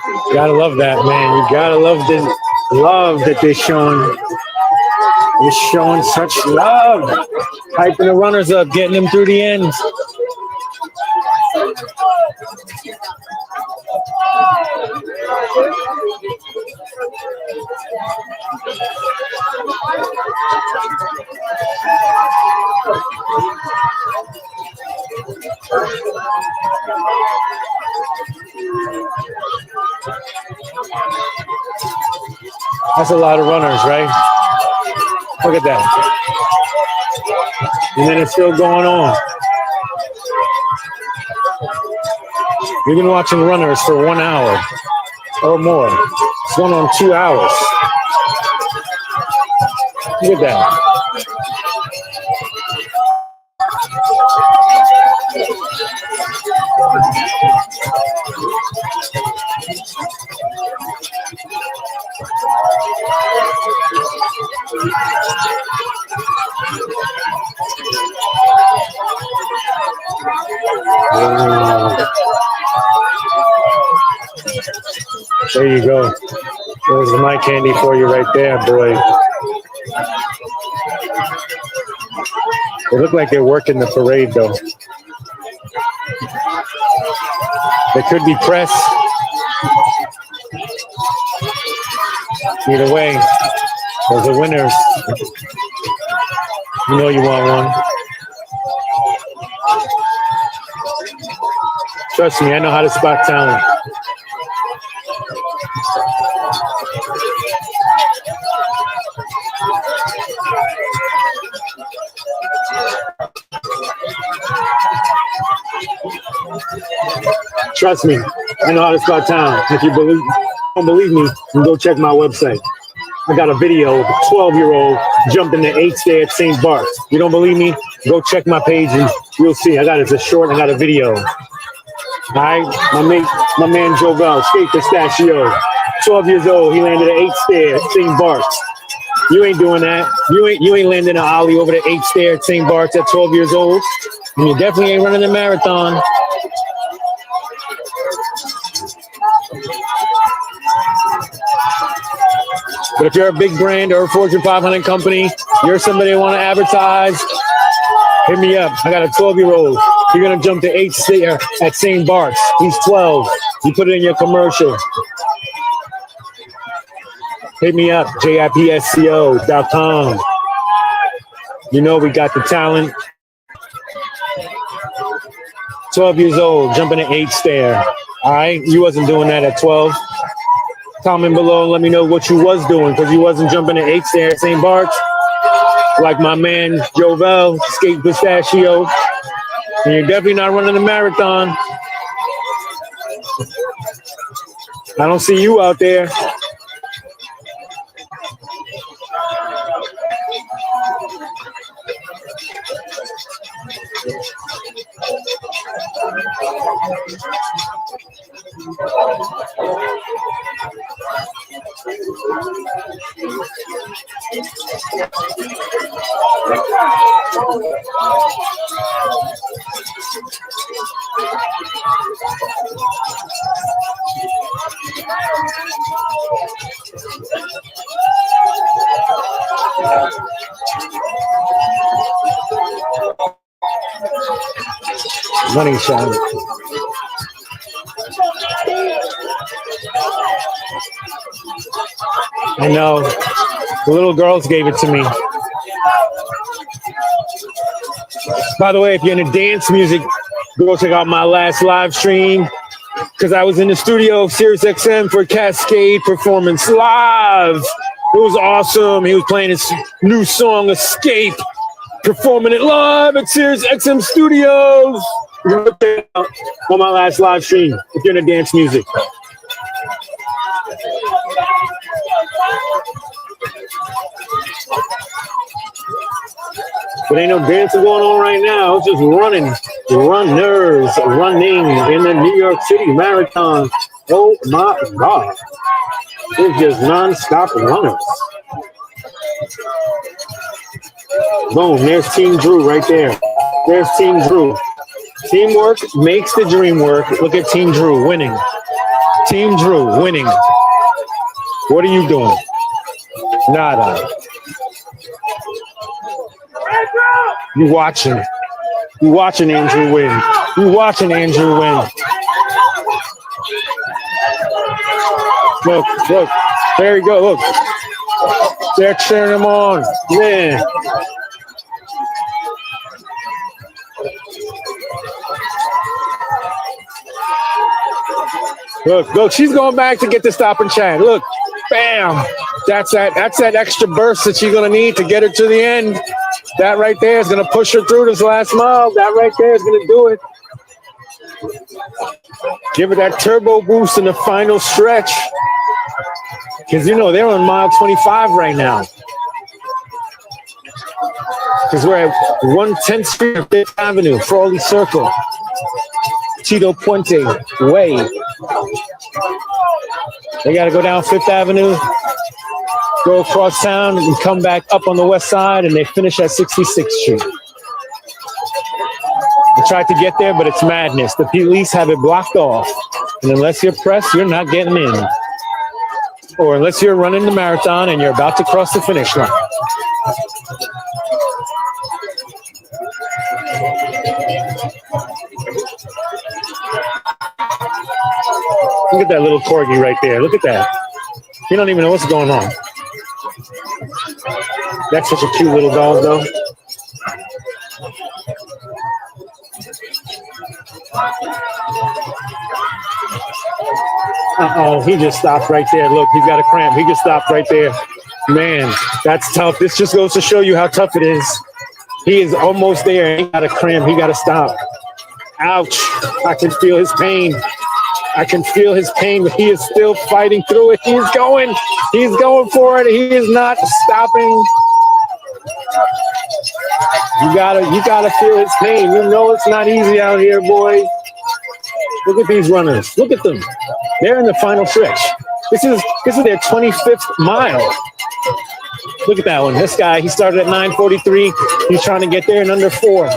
You gotta love that, man. You gotta love this love that they're showing You're showing such love. Hyping the runners up, getting them through the end. That's a lot of runners, right? Look at that. And then it's still going on. We've been watching runners for 1 hour or more. It's going on 2 hours. Look at that. There you go. There's the mic candy for you right there, boy. They look like they're working the parade, though. They could be press. Either way, those are winners. You know you want one. Trust me, I know how to spot talent. Trust me, I know how to spot talent. If you don't believe me, then go check my website. I got a video of a 12-year-old jumping the 8th stair at St. Bart's. You don't believe me? Go check my page and you'll see. It's a short, I got a video. All right, my man Jovel, Skate Pistachio, 12 years old. He landed an 8th stair at St. Bart's. You ain't doing that. You ain't landing an ollie over the 8th stair at St. Bart's at 12 years old. And you definitely ain't running a marathon. But if you're a big brand or a Fortune 500 company, you're somebody who want to advertise, hit me up. I got a 12-year-old. You're going to jump to 8th stair at St. Bart's. He's 12. You put it in your commercial. Hit me up, jipsco.com. You know we got the talent. 12 years old, jumping an 8th stair. All right? You wasn't doing that at 12. Comment below and let me know what you was doing, because you wasn't jumping an 8th stair at St. Bart's. Like my man Jovel, Skate Pistachio. And you're definitely not running a marathon. I don't see you out there. Money shot. I know. The little girls gave it to me. By the way, if you're into dance music, go check out my last live stream, because I was in the studio of SiriusXM for Cascade Performance Live. It was awesome. He was playing his new song, Escape, performing it live at SiriusXM Studios. Go check it out on my last live stream if you're into dance music. But ain't no dancing going on right now. It's just running in the New York City Marathon. Oh my God. It's just non-stop runners. Boom, there's Team Drew right there. There's Team Drew. Teamwork makes the dream work. Look at Team Drew winning. Team Drew winning. What are you doing? Nada. You watching. You watching Andrew win. You watching Andrew win. Look. There you go. Look. They're cheering him on. Yeah. Look. She's going back to get the stop and chat. Look. Bam. That's that extra burst that she's going to need to get her to the end. That right there is going to push her through this last mile. That right there is going to do it. Give her that turbo boost in the final stretch. Because, they're on mile 25 right now. Because we're at 110th Street of 5th Avenue, Frawley Circle, Tito Puente Way. They got to go down 5th Avenue, go across town, and come back up on the west side, and they finish at 66th Street. I tried to get there, but it's madness. The police have it blocked off. And unless you're pressed, you're not getting in. Or unless you're running the marathon and you're about to cross the finish line. Look at that little corgi right there. Look at that. You don't even know what's going on. That's such a cute little dog, though. Uh-oh, he just stopped right there. Look, he's got a cramp. He just stopped right there. Man, that's tough. This just goes to show you how tough it is. He is almost there. He got a cramp. He got to stop. Ouch. I can feel his pain. I can feel his pain, but he is still fighting through it. He's going for it. He is not stopping. You gotta feel his pain. You know it's not easy out here, boy. Look at these runners. Look at them. They're in the final stretch. This is their 25th mile. Look at that one. This guy, he started at 9:43. He's trying to get there in under 4.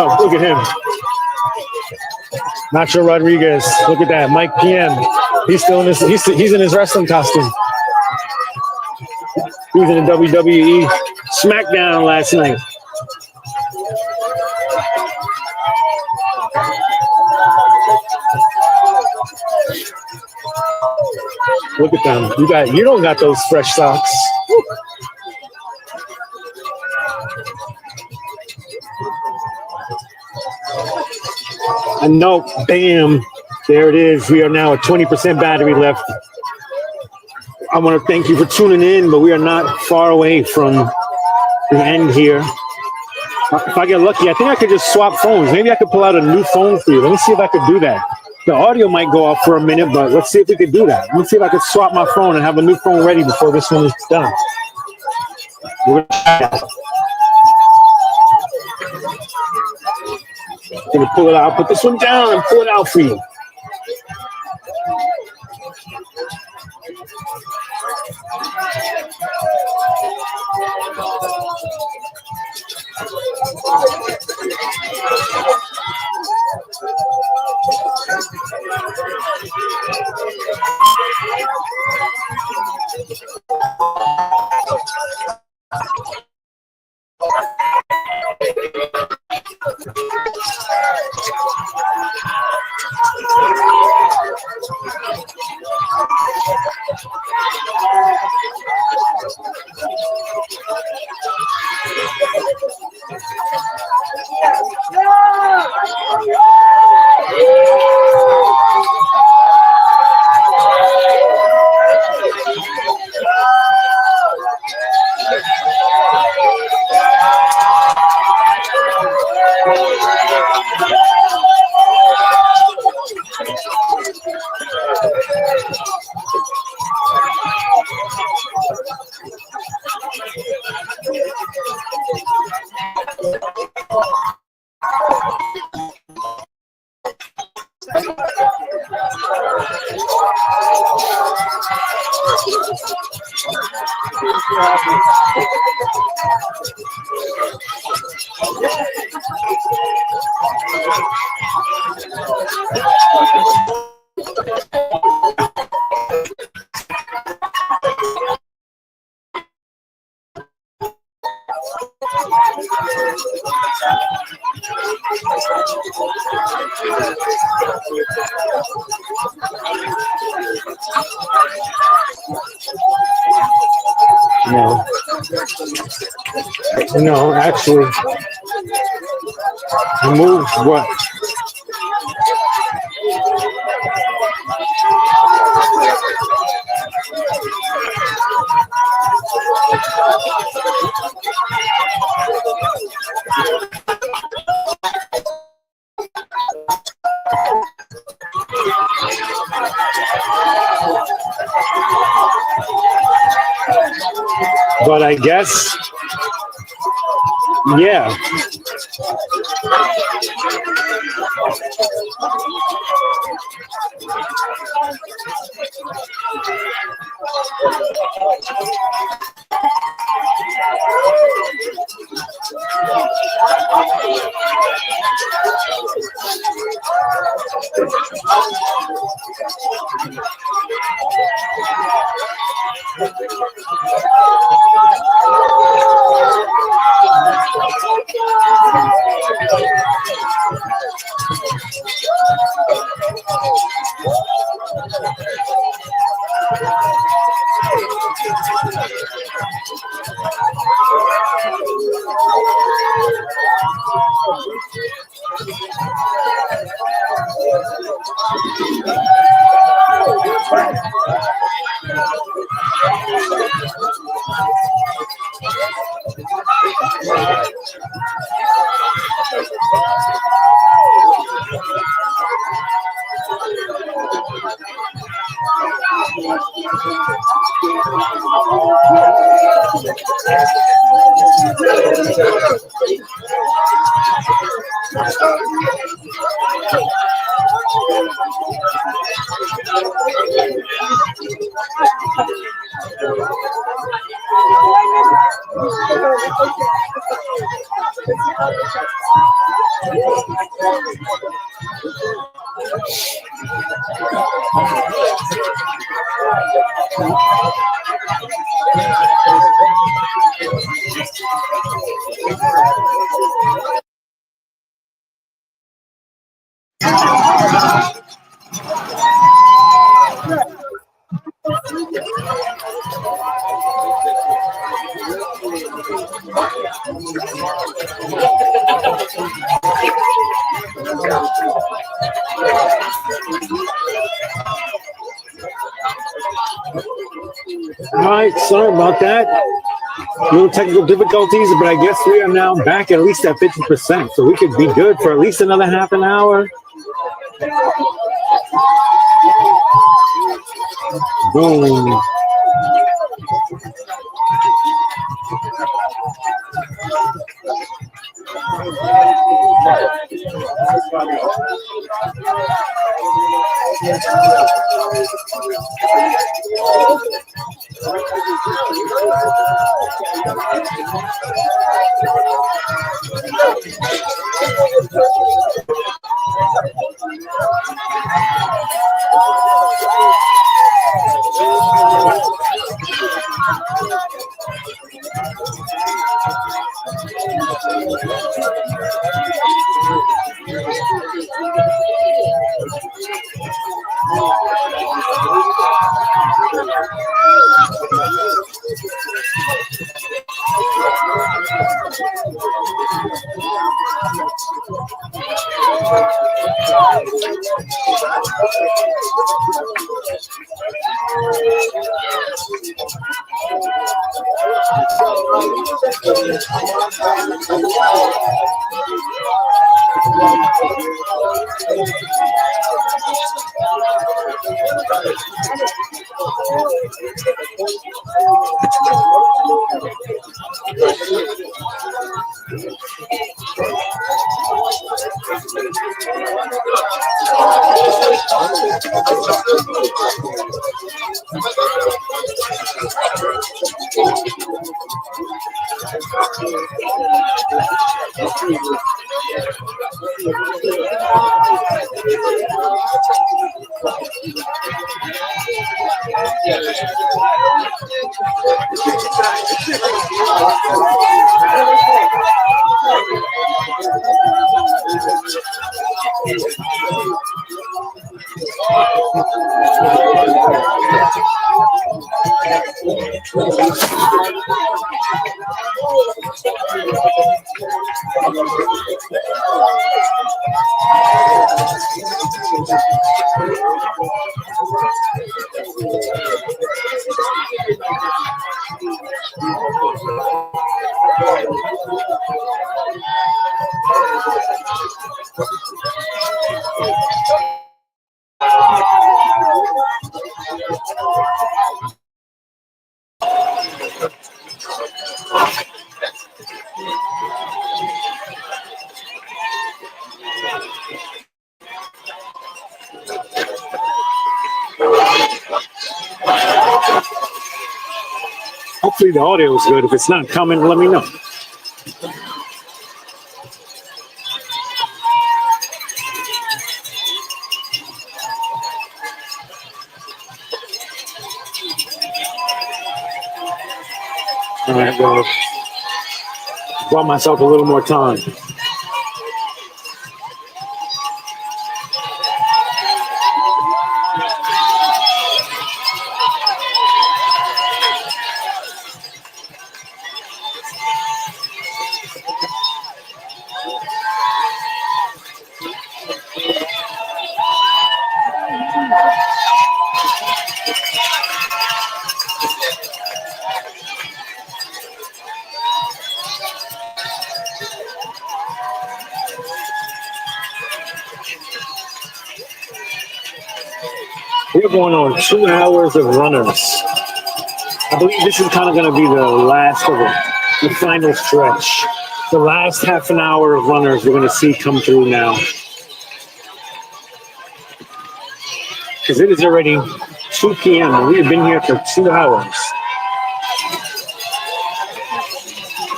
Oh, look at him. Nacho Rodriguez. Look at that. Mike PM. He's still in he's in his wrestling costume. He was in the WWE SmackDown last night. Look at them. You don't got those fresh socks. Woo. And no, bam, there it is. We are now at 20% battery left. I want to thank you for tuning in, but we are not far away from the end here. If I get lucky, I think I could just swap phones. Maybe I could pull out a new phone for you. Let me see if I could do that. The audio might go off for a minute, but let's see if we could do that. Let me see if I could swap my phone and have a new phone ready before this one is done. We're gonna pull it out. Put this one down and pull it out for you. No. No, actually, he moved what? But I guess, yeah. All right, sorry about that. Little technical difficulties, but I guess we are now back at least at 50%, so we could be good for at least another half an hour. Boom. Hopefully the audio is good. If it's not coming, let me know. All right, well, bought myself a little more time. We're going on 2 hours of runners. I believe this is kind of going to be the last of it, the final stretch. The last half an hour of runners we're going to see come through now. Because it is already 2 p.m. and we have been here for 2 hours.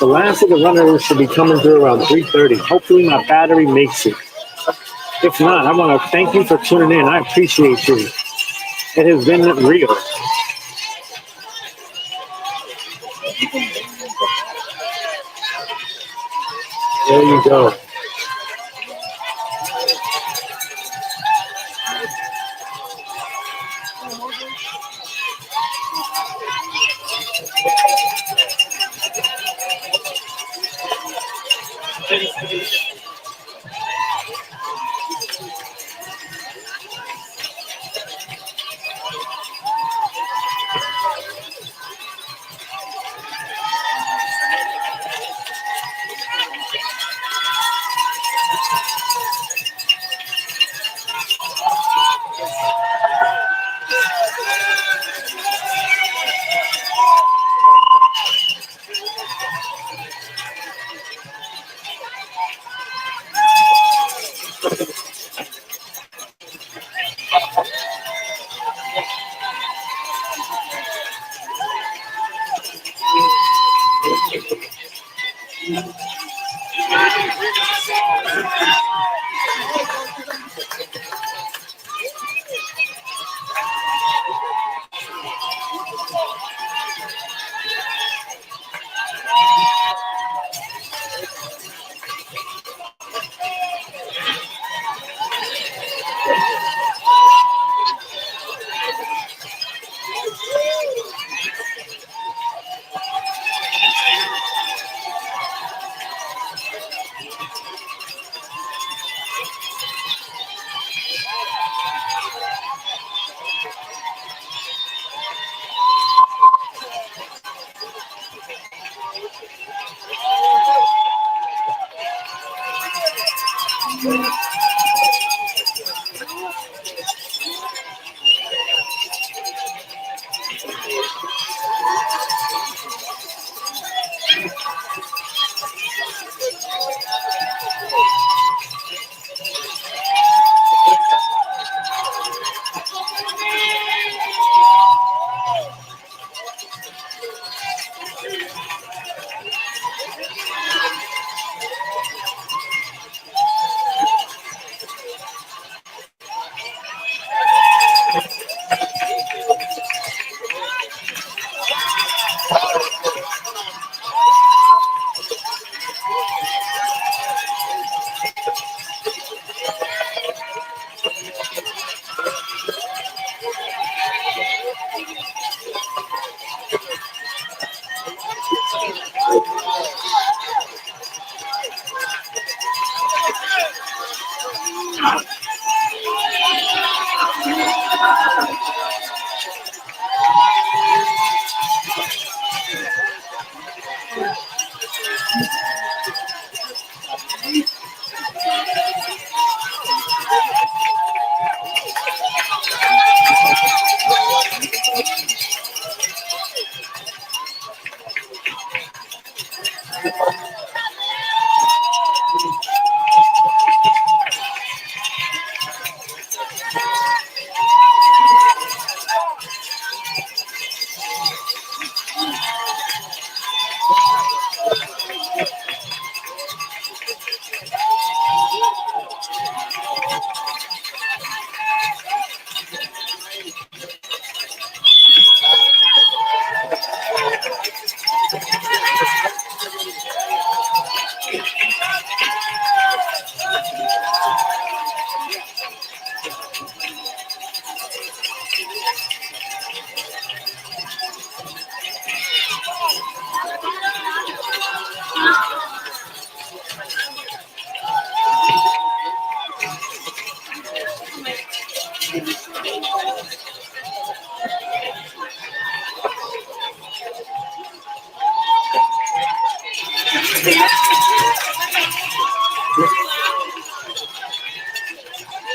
The last of the runners should be coming through around 3:30. Hopefully my battery makes it. If not, I want to thank you for tuning in. I appreciate you. It has been real. There you go.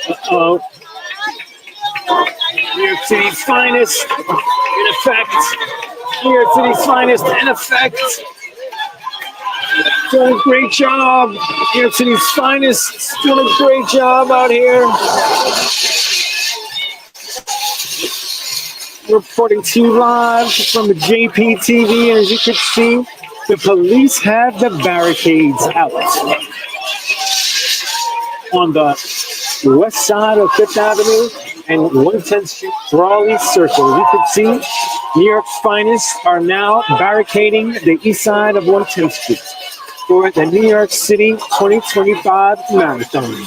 Uh-oh. New York City's finest in effect. New York City's finest in effect. Doing a great job. New York City's finest doing a great job out here. Reporting to you live from the JPTV, and as you can see, the police have the barricades out on the west side of Fifth Avenue and 110th Street Raleigh Circle. As you can see, New York's finest are now barricading the east side of 110th Street for the New York City 2025 Marathon.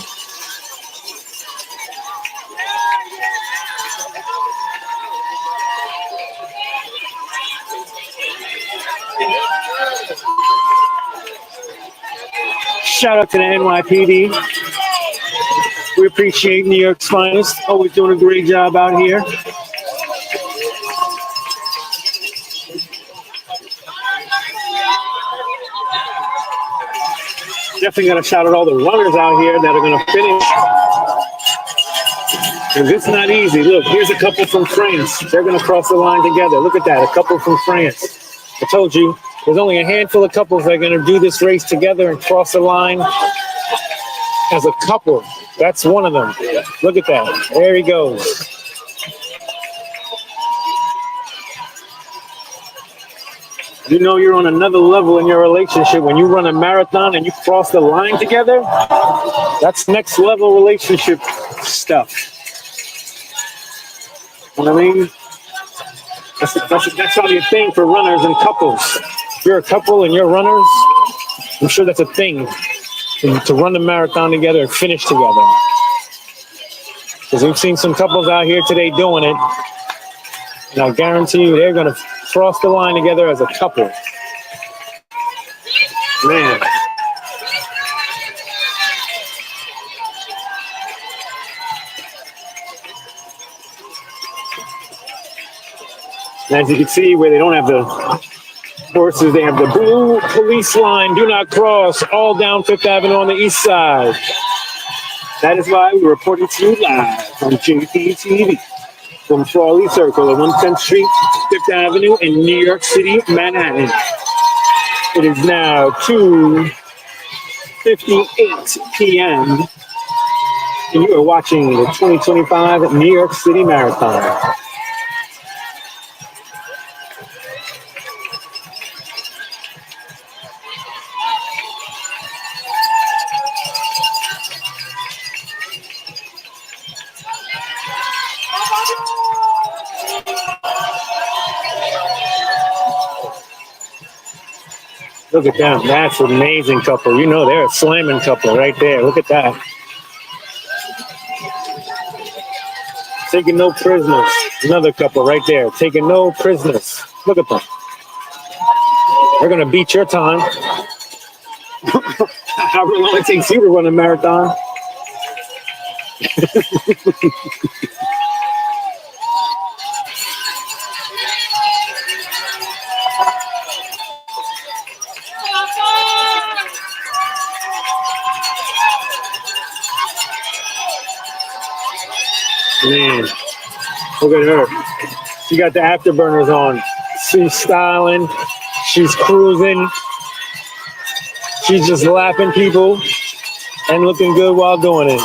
Shout out to the NYPD. We appreciate New York's finest. Always doing a great job out here. Definitely got to shout out all the runners out here that are going to finish. And it's not easy. Look, here's a couple from France. They're going to cross the line together. Look at that, a couple from France. I told you, there's only a handful of couples that are going to do this race together and cross the line as a couple. That's one of them. Look at that. There he goes. You know you're on another level in your relationship when you run a marathon and you cross the line together. That's next level relationship stuff. You know what I mean? That's probably a thing for runners and couples. If you're a couple and you're runners, I'm sure that's a thing to run the marathon together and finish together. Because we've seen some couples out here today doing it. And I guarantee you they're going to cross the line together as a couple. Man. And as you can see, where they don't have the horses, they have the blue police line, do not cross, all down Fifth Avenue on the east side. That is why we're reporting to you live on JPTV from Raleigh Circle at 110th Street, Fifth Avenue in New York City, Manhattan. It is now 2:58 p.m. and you are watching the 2025 New York City Marathon. Look at them. That's an amazing couple. You know they're a slamming couple right there. Look at that. Taking no prisoners. Another couple right there. Taking no prisoners. Look at them. They're going to beat your time. However long it takes you to run a marathon. Man, look at her. She got the afterburners on. She's styling. She's cruising. She's just lapping people and looking good while doing it.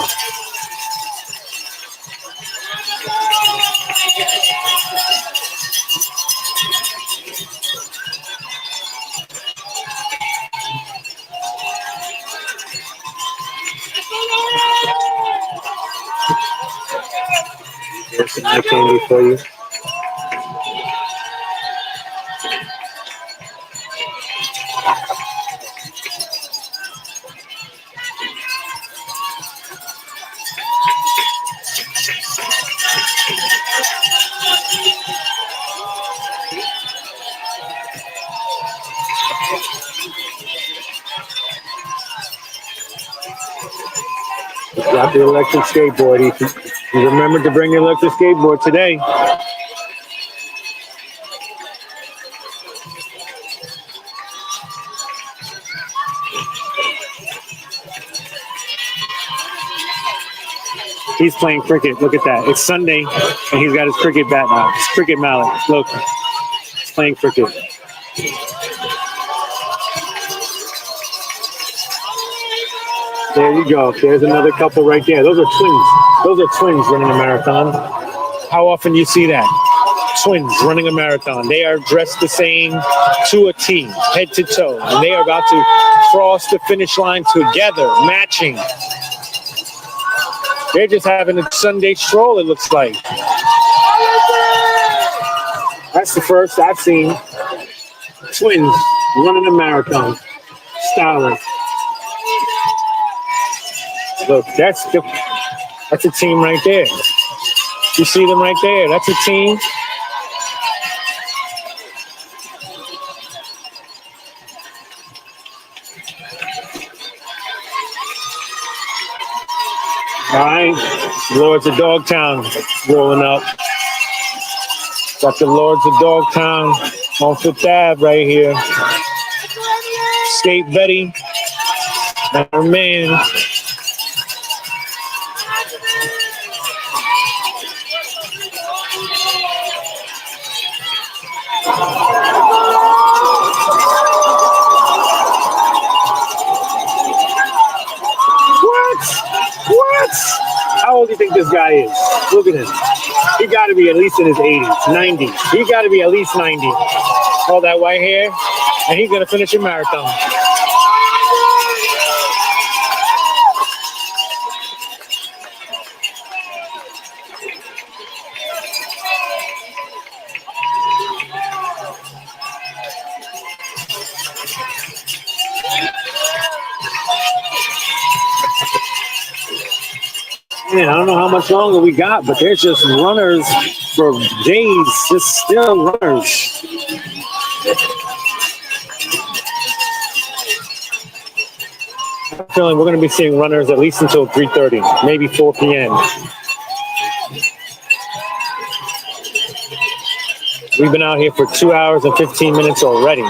There's some eye candy for you. Got the electric skateboard, Ethan. You remembered to bring your electric skateboard today. He's playing cricket. Look at that. It's Sunday, and he's got his cricket bat now. His cricket mallet. Look, he's playing cricket. There you go. There's another couple right there. Those are twins. Those are twins running a marathon. How often do you see that? Twins running a marathon. They are dressed the same to a T, head to toe, and they are about to cross the finish line together, matching. They're just having a Sunday stroll, it looks like. That's the first I've seen. Twins running a marathon. Styling. Look, that's a team right there. You see them right there. That's a team. All right, Lords of Dogtown rolling up. Got the Lords of Dogtown on Fifth Ave right here. Skate Betty, and her man. What? How old do you think this guy is? Look at him. He got to be at least in his 80s, 90s. He got to be at least 90. All that white hair, and he's going to finish a marathon. Man, I don't know how much longer we got, but there's just runners for days, just still runners. I'm feeling we're going to be seeing runners at least until 3:30, maybe 4 p.m. We've been out here for 2 hours and 15 minutes already.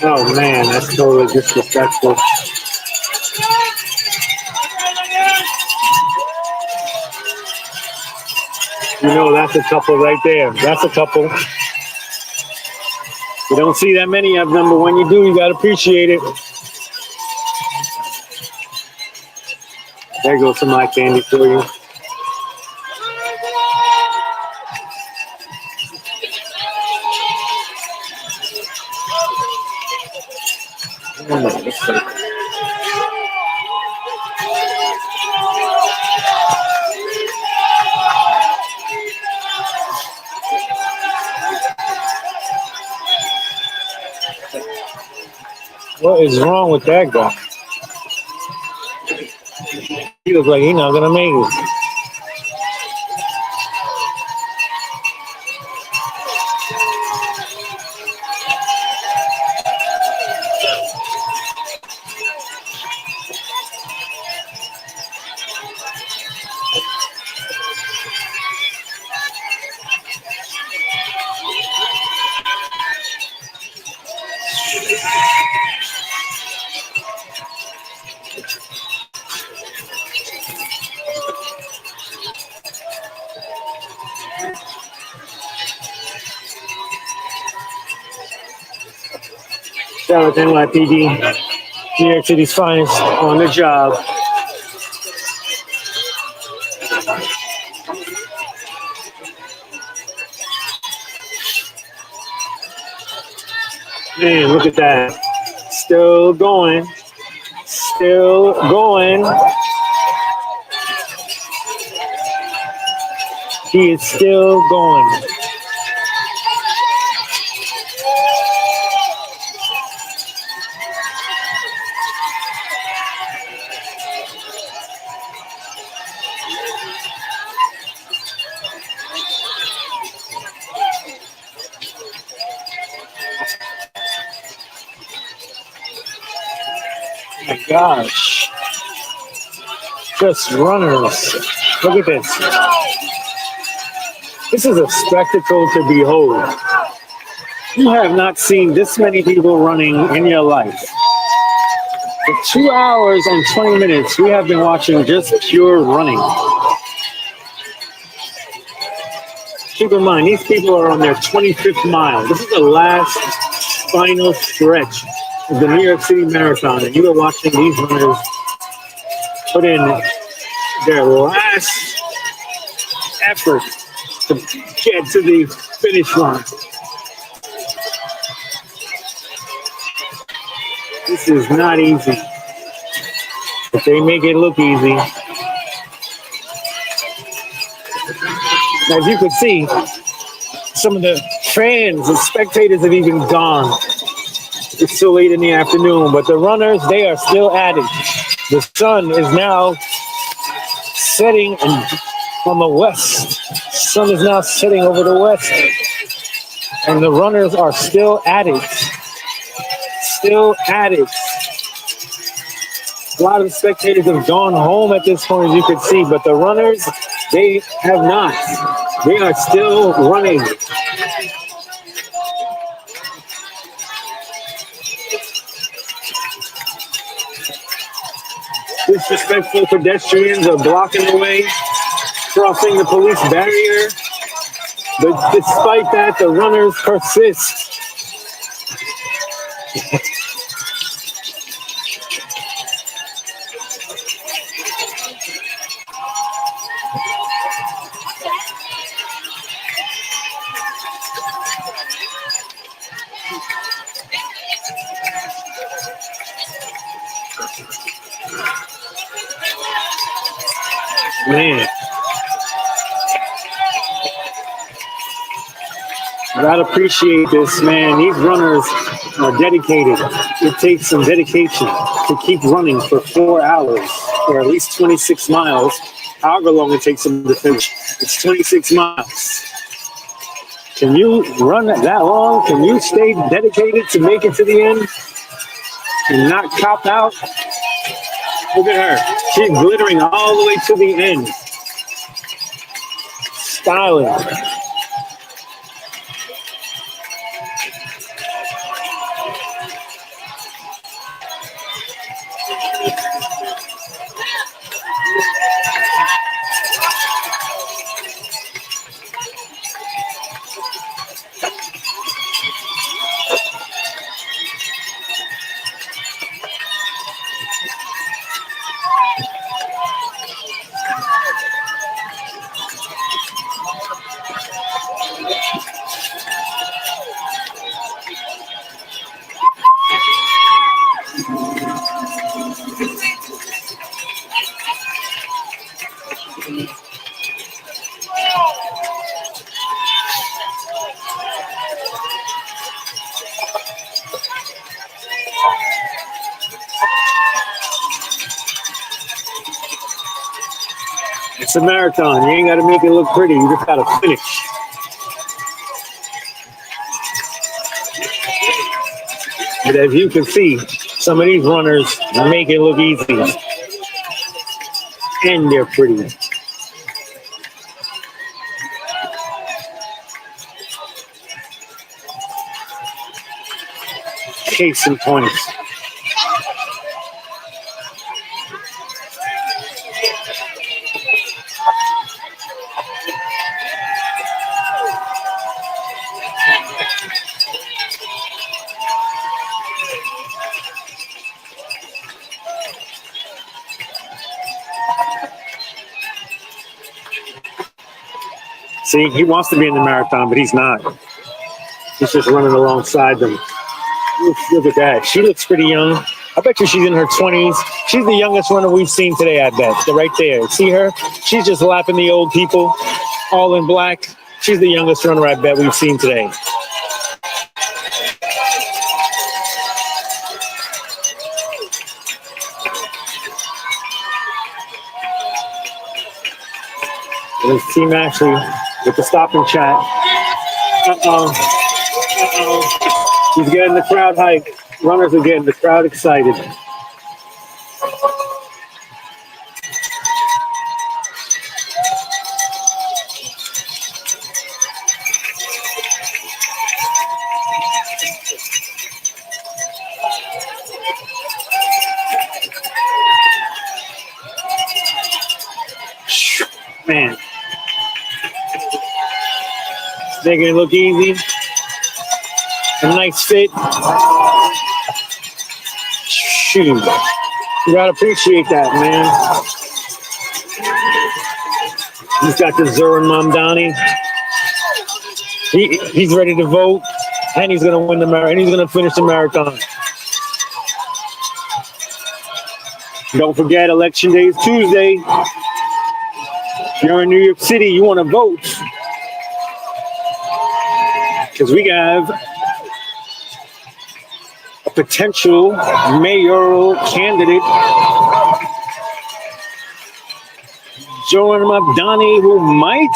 Oh man, that's totally disrespectful. You know, that's a couple right there. That's a couple. You don't see that many of them, but when you do, you got to appreciate it. There goes some eye candy for you. What is wrong with that guy? He looks like he's not gonna make it. Shout out to NYPD, New York City's finest on the job. Man, look at that. Still going. Still going. He is still going. Oh my gosh. Just runners. Look at this. This is a spectacle to behold. You have not seen this many people running in your life. For 2 hours and 20 minutes, we have been watching just pure running. Keep in mind, these people are on their 25th mile. This is the last final stretch of the New York City Marathon, and you are watching these runners put in their last effort to get to the finish line. This is not easy, but they make it look easy. As you can see, some of the fans and spectators have even gone. It's so late in the afternoon, but the runners, they are still at it. The sun is now setting on the west. Sun is now setting over the west, and the runners are still at it. Still at it. A lot of the spectators have gone home at this point, as you can see, but the runners, they have not. They are still running. Disrespectful pedestrians are blocking the way, crossing the police barrier. But despite that, the runners persist. Man, I gotta appreciate this, man. These runners are dedicated. It takes some dedication to keep running for 4 hours, or at least 26 miles, however long it takes them to finish. It's 26 miles. Can you run that long? Can you stay dedicated to make it to the end and not cop out? Look at her. She's glittering all the way to the end. Styling. It's a marathon. You ain't got to make it look pretty. You just got to finish. But as you can see, some of these runners make it look easy. And they're pretty. Case in point. See, he wants to be in the marathon, but he's not. He's just running alongside them. Look at that. She looks pretty young. I bet you she's in her 20s. She's the youngest runner we've seen today, I bet. They're right there. See her? She's just lapping the old people, all in black. She's the youngest runner, I bet, we've seen today. There's Team Ashley with the stop and chat. He's getting the crowd hype. Runners are getting the crowd excited. Man. Making it look easy. A nice fit. Shoot. You gotta appreciate that, man. He's got the Zoran Mamdani. He's ready to vote, and he's gonna win the marathon, and he's gonna finish the marathon. Don't forget, Election Day is Tuesday. If you're in New York City, you want to vote. Because we have a potential mayoral candidate, Zoran Mamdani, who might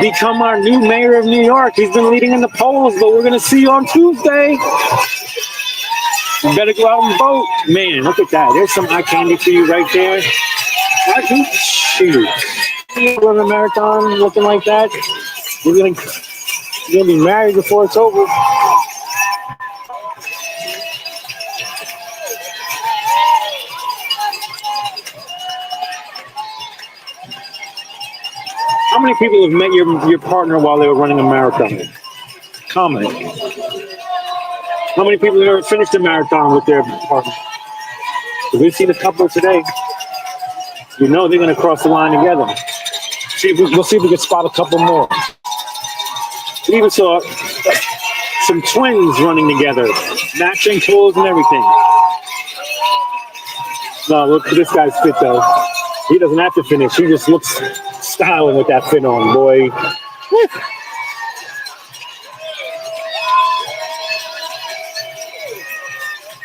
become our new mayor of New York. He's been leading in the polls, but we're going to see on Tuesday. You better go out and vote. Man, look at that. There's some eye candy for you right there. Shoot. Run a marathon looking like that. You're gonna be married before it's over. How many people have met your partner while they were running a marathon? Comment. How many people have ever finished a marathon with their partner? We've seen a couple today. You know they're going to cross the line together. We'll see if we can spot a couple more. We even saw some twins running together, matching clothes and everything. No, look at this guy's fit, though. He doesn't have to finish. He just looks styling with that fit on, boy.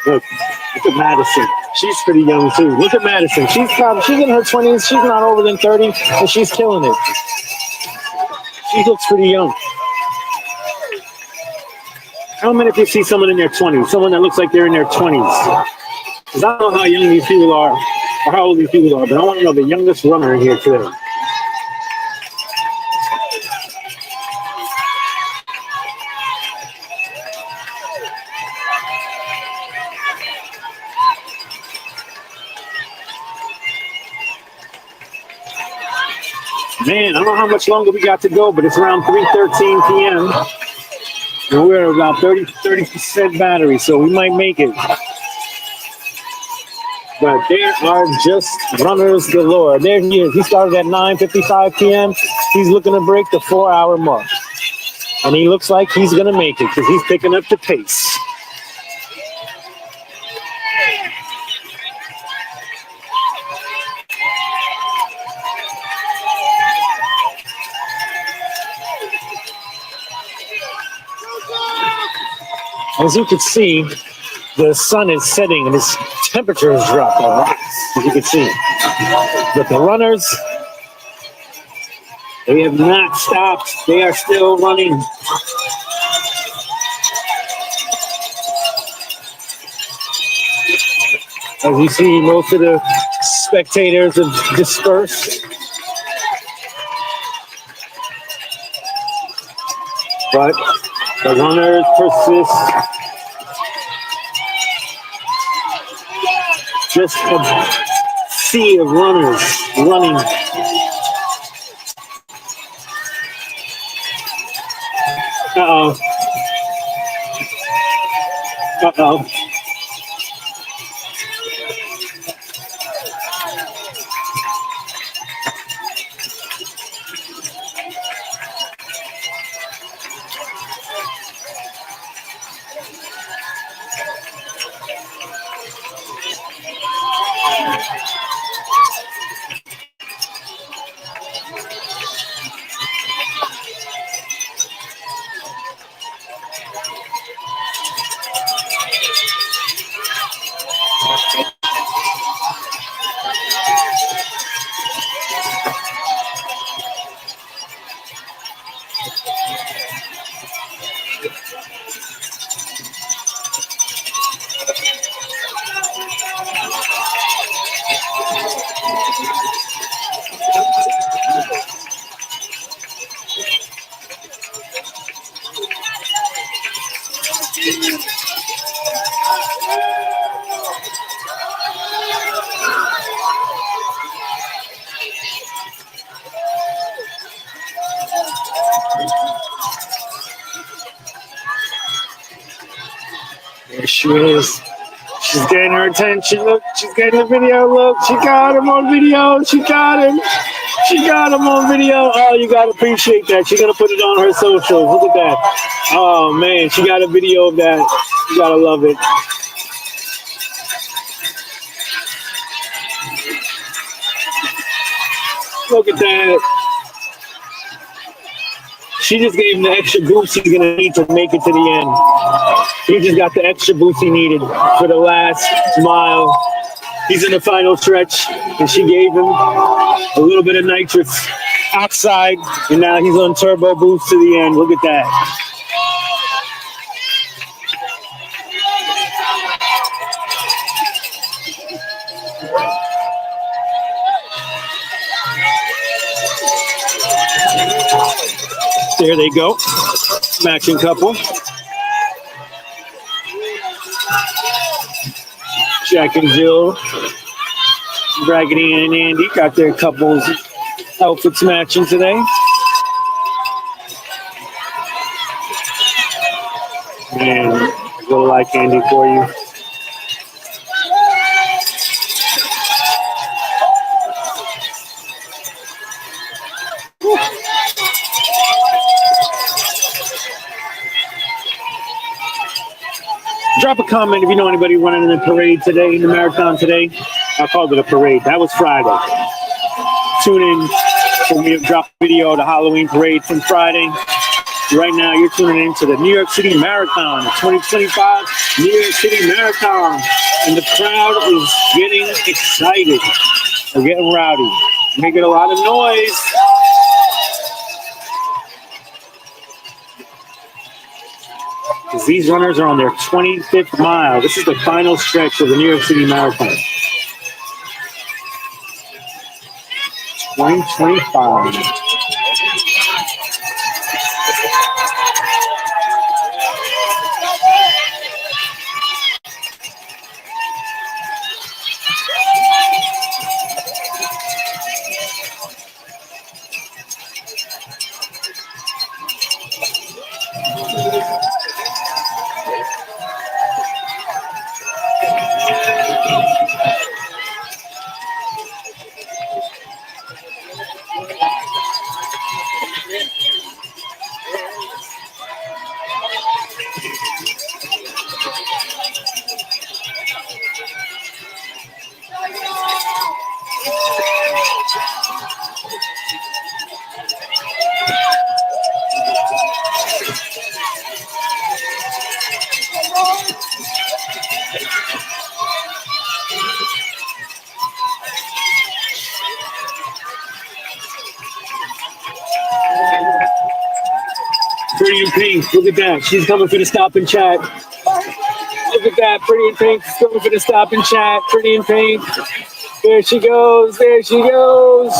Look at Madison. She's pretty young too. Look at Madison. She's in her 20s. She's not over than 30, and she's killing it. She looks pretty young. How many if you see someone in their 20s? Someone that looks like they're in their 20s? Because I don't know how young these people are, or how old these people are, but I want to know the youngest runner in here today. Man, I don't know how much longer we got to go, but it's around 3:13 p.m. And we're about 30% battery, so we might make it. But there are just runners galore. There he is. He started at 9:55 p.m. He's looking to break the 4-hour mark. And he looks like he's going to make it because he's picking up the pace. As you can see, the sun is setting and its temperature has dropped a lot, as you can see. But the runners, they have not stopped. They are still running. As you see, most of the spectators have dispersed. But the runners persist. Just a sea of runners running. Uh-oh. Uh-oh. There she is. She's getting her attention. Look, she's getting the video. Look, she got him on video. She got him. She got him on video. Oh, you got to appreciate that. She's going to put it on her socials. Look at that. Oh, man. She got a video of that. You got to love it. Look at that. She just gave him the extra boost he's going to need to make it to the end. He just got the extra boost he needed for the last mile. He's in the final stretch, and she gave him a little bit of nitrous oxide, and now he's on turbo boost to the end. Look at that. There they go. Matching couple. Jack and Jill, Raggedy and Andy got their couples outfits matching today. And a little eye candy for you. Drop a comment if you know anybody running in the parade today, in the marathon today. I called it a parade. That was Friday. Tune in for me to drop a video of the Halloween parade from Friday. Right now, you're tuning in to the New York City Marathon, the 2025 New York City Marathon. And the crowd is getting excited. They're getting rowdy. Making a lot of noise. Because these runners are on their 25th mile. This is the final stretch of the New York City Marathon. 2025. Pretty in Pink, look at that. She's coming for the stop and chat. Look at that, Pretty in Pink coming for the stop and chat. Pretty in Pink. There she goes, there she goes.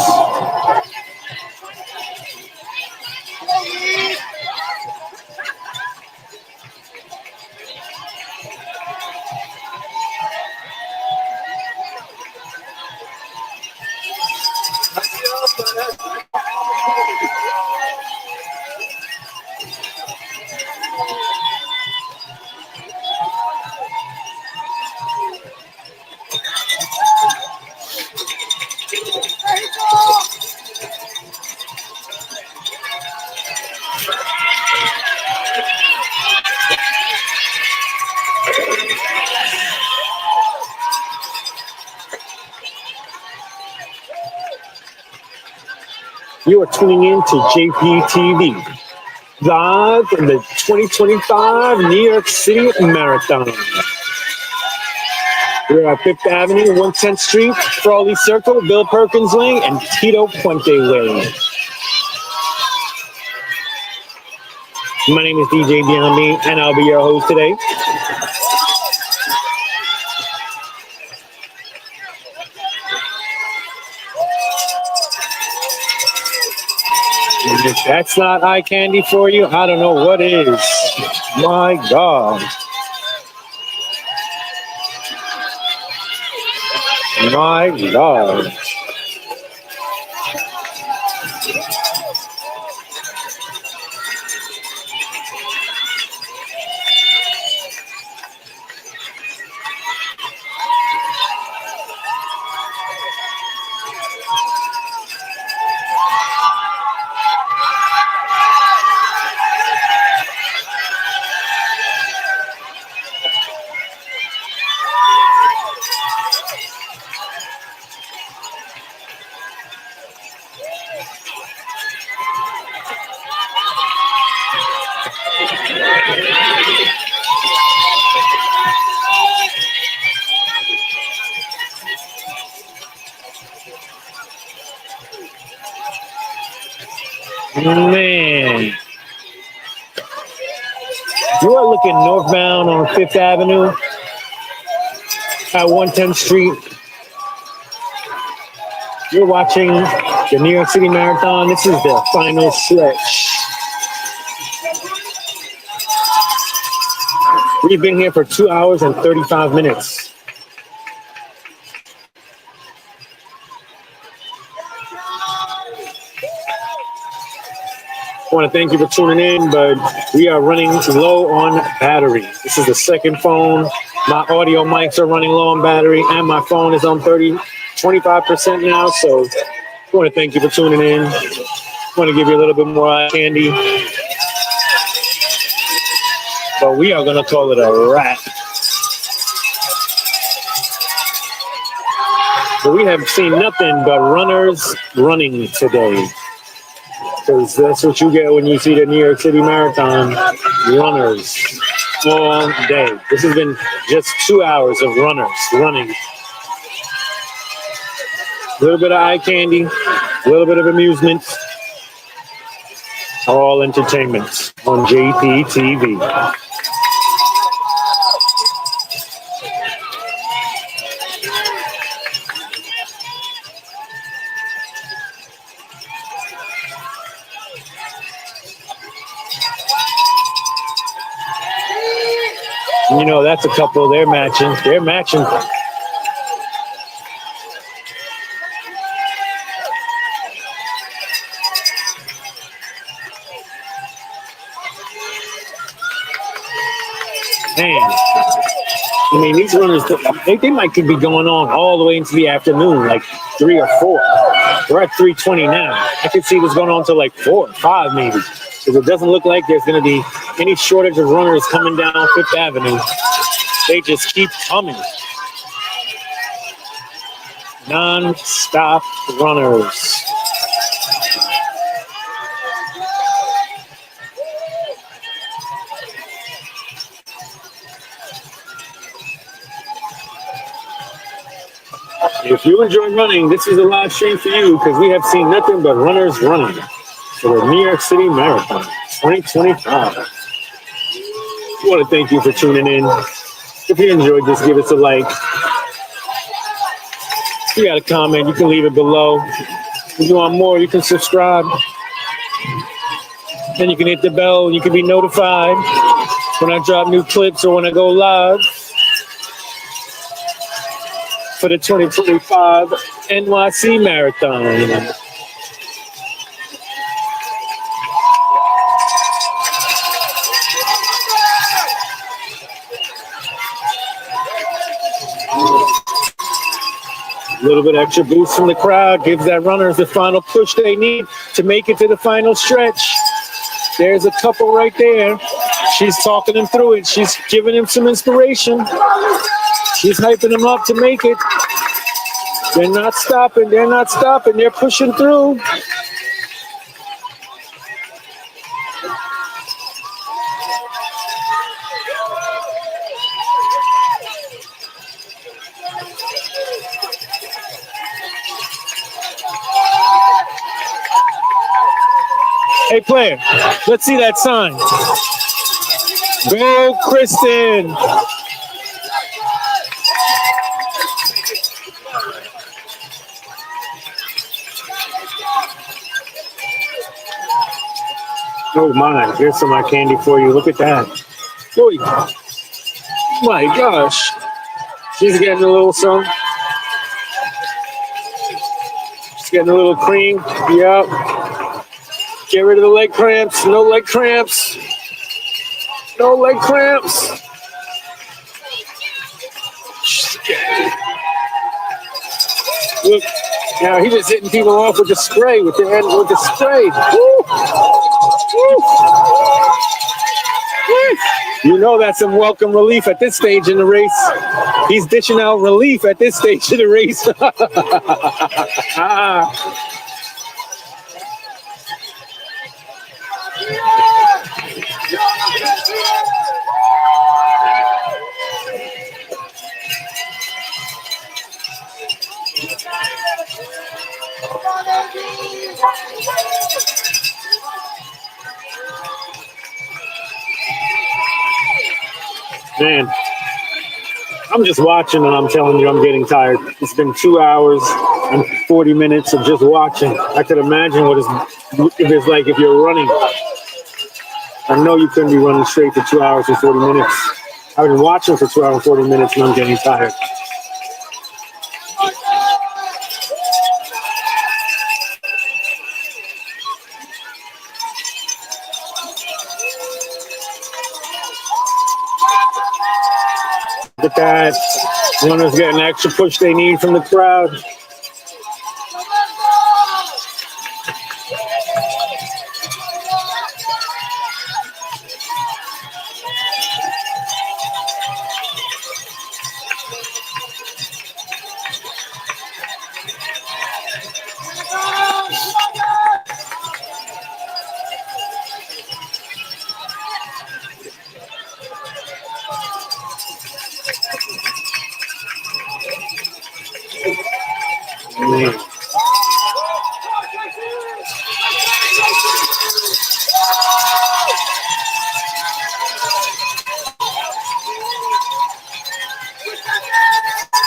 You are tuning in to JPTV, live from the 2025 New York City Marathon. We're at 5th Avenue, 110th Street, Frawley Circle, Bill Perkins Lane, and Tito Puente Way. My name is DJ Beyond Me, and I'll be your host today. And if that's not eye candy for you, I don't know what is. My God. My God. Man. You are looking northbound on 5th Avenue at 110th Street. You're watching the New York City Marathon. This is the final stretch. We've been here for 2 hours and 35 minutes. I want to thank you for tuning in, but we are running low on battery. This is the second phone. My audio mics are running low on battery, and my phone is on 25% now. So I want to thank you for tuning in. I want to give you a little bit more eye candy. But we are going to call it a wrap. But we have seen nothing but runners running today. Because that's what you get when you see the New York City Marathon. Runners all day. This has been just 2 hours of runners running. A little bit of eye candy, a little bit of amusement. All entertainment on JPTV. You know, that's a couple they're matching. They're matching. Man, I mean, these runners, they might could be going on all the way into the afternoon, like 3 or 4. We're at 3:20 now. I could see this going on to like 4 or 5 maybe. Because it doesn't look like there's going to be any shortage of runners coming down 5th Avenue. They just keep coming. Non-stop runners. If you enjoy running, this is a live stream for you because we have seen nothing but runners running for the New York City Marathon 2025. I want to thank you for tuning in. If you enjoyed this, give us a like. If you got a comment, you can leave it below. If you want more, you can subscribe. Then you can hit the bell and you can be notified when I drop new clips or when I go live for the 2025 NYC Marathon. A little bit extra boost from the crowd gives that runners the final push they need to make it to the final stretch. There's a couple right there. She's talking them through it. She's giving them some inspiration. She's hyping them up to make it. They're not stopping. They're not stopping. They're pushing through. Hey, player, let's see that sign. Go, Kristen. Oh, my. Here's some of my candy for you. Look at that. Oh, my gosh. She's getting a little some. getting a little cream. Yep. Get rid of the leg cramps. No leg cramps. No leg cramps. Look, now he was hitting people off with the spray, with the spray. Woo. Woo. You know that's some welcome relief at this stage in the race. He's dishing out relief at this stage of the race. Man, I'm just watching and I'm telling you I'm getting tired. It's been 2 hours and 40 minutes of just watching. I could imagine what it's like if you're running. I know you couldn't be running straight for 2 hours and 40 minutes. I've been watching for 2 hours and 40 minutes and I'm getting tired. Look at that. Runners getting the extra push they need from the crowd. Man.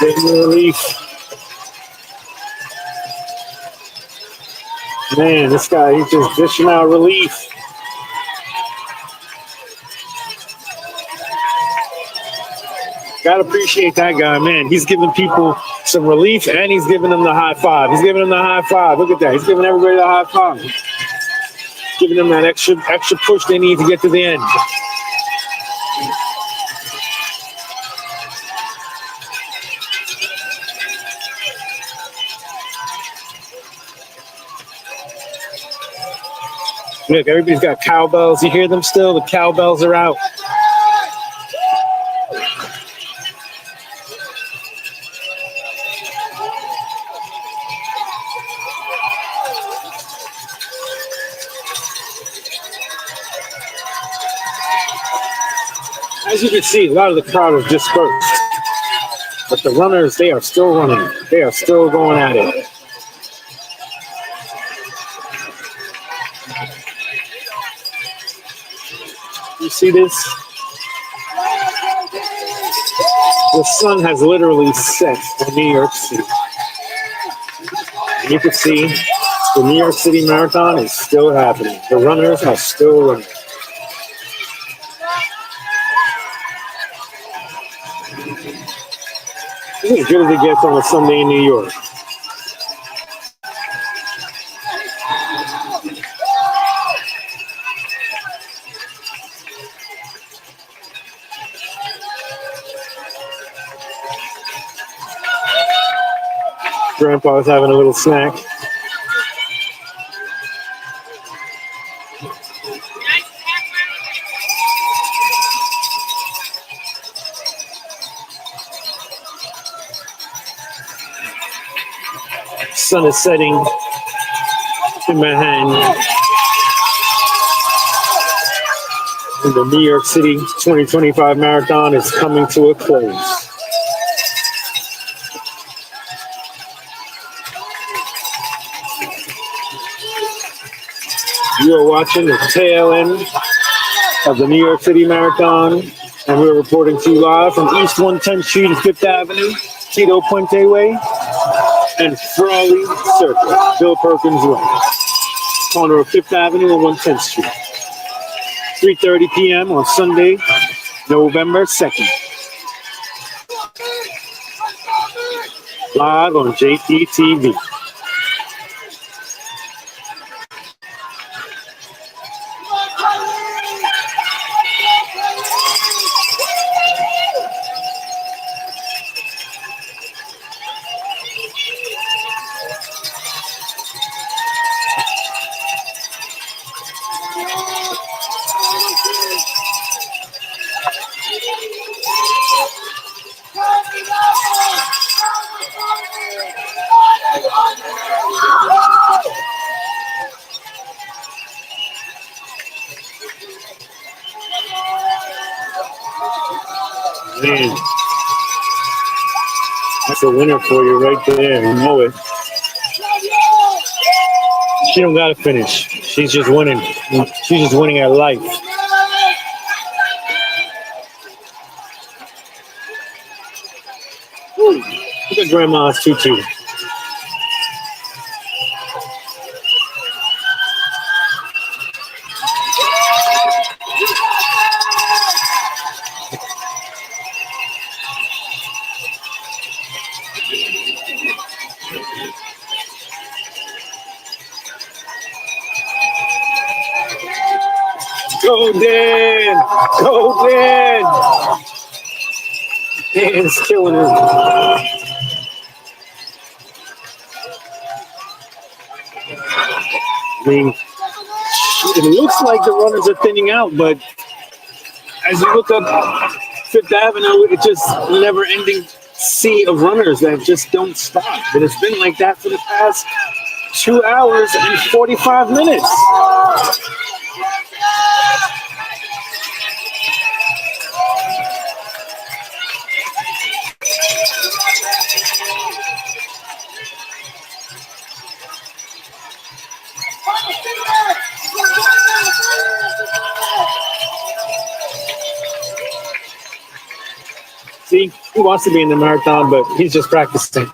Getting relief. Man, this guy, he's just dishing out relief. Gotta appreciate that guy, man. He's giving people some relief and he's giving them the high five. He's giving them the high five. Look at that. He's giving everybody the high five. Giving them that extra push they need to get to the end. Look, everybody's got cowbells. You hear them still? The cowbells are out. As you can see, a lot of the crowd is dispersed. But the runners, they are still running. They are still going at it. You see this? The sun has literally set in New York City. And you can see the New York City Marathon is still happening. The runners are still running. It's as good as it gets on a Sunday in New York. Grandpa's having a little snack. Sun is setting in Manhattan. And the New York City 2025 Marathon is coming to a close. You are watching the tail end of the New York City Marathon, and we're reporting to you live from East 110th Street and 5th Avenue, Tito Puente Way, and Frawley Circle, Bill Perkins Way, corner of 5th Avenue and 110th Street. 3:30 p.m. on Sunday, November 2nd. Live on JPTV. Man, that's a winner for you right there. You know it. She don't gotta finish. She's just winning. She's just winning at life. Woo. Look at Grandma's tutu. Go Dan! Go Dan! Dan's killing him. I mean, it looks like the runners are thinning out, but as you look up Fifth Avenue, it's just a never-ending sea of runners that just don't stop. And it's been like that for the past 2 hours and 45 minutes. See, he wants to be in the marathon, but he's just practicing.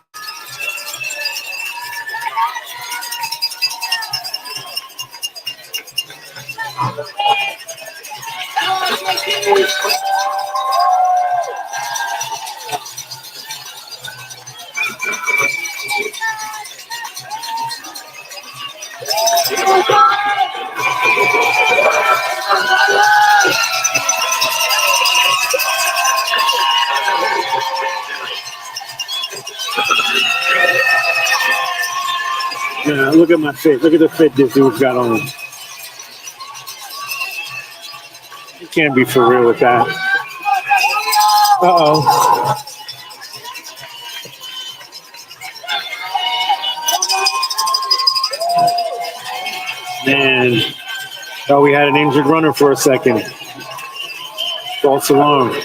Yeah, look at my fit. Look at the fit this dude's got on. You can't be for real with that. Uh-oh. Man. Oh, we had an injured runner for a second. False alarm.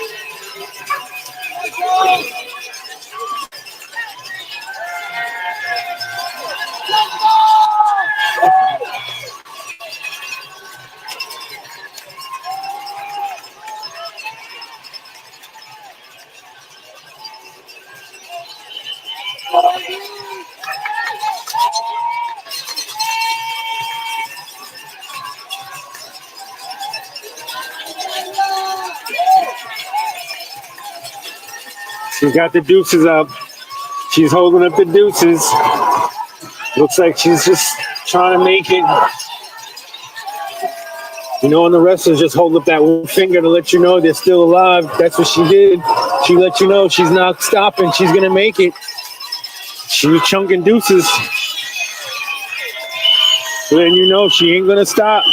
She's got the deuces up. She's holding up the deuces. Looks like she's just trying to make it. You know, and the wrestlers just hold up that one finger to let you know they're still alive. That's what she did. She let you know she's not stopping. She's going to make it. She was chunking deuces. Letting you know she ain't going to stop.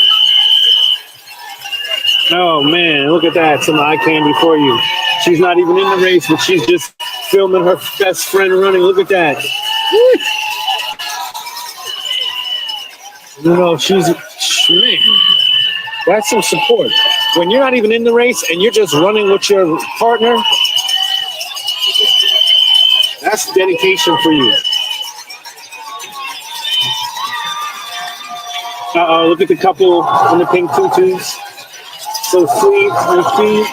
Oh, man, look at that. Some eye candy for you. She's not even in the race, but she's just filming her best friend running. Look at that. You know, man, that's some support. When you're not even in the race and you're just running with your partner, that's dedication for you. Uh-oh, look at the couple in the pink tutus. So sweet on the feet.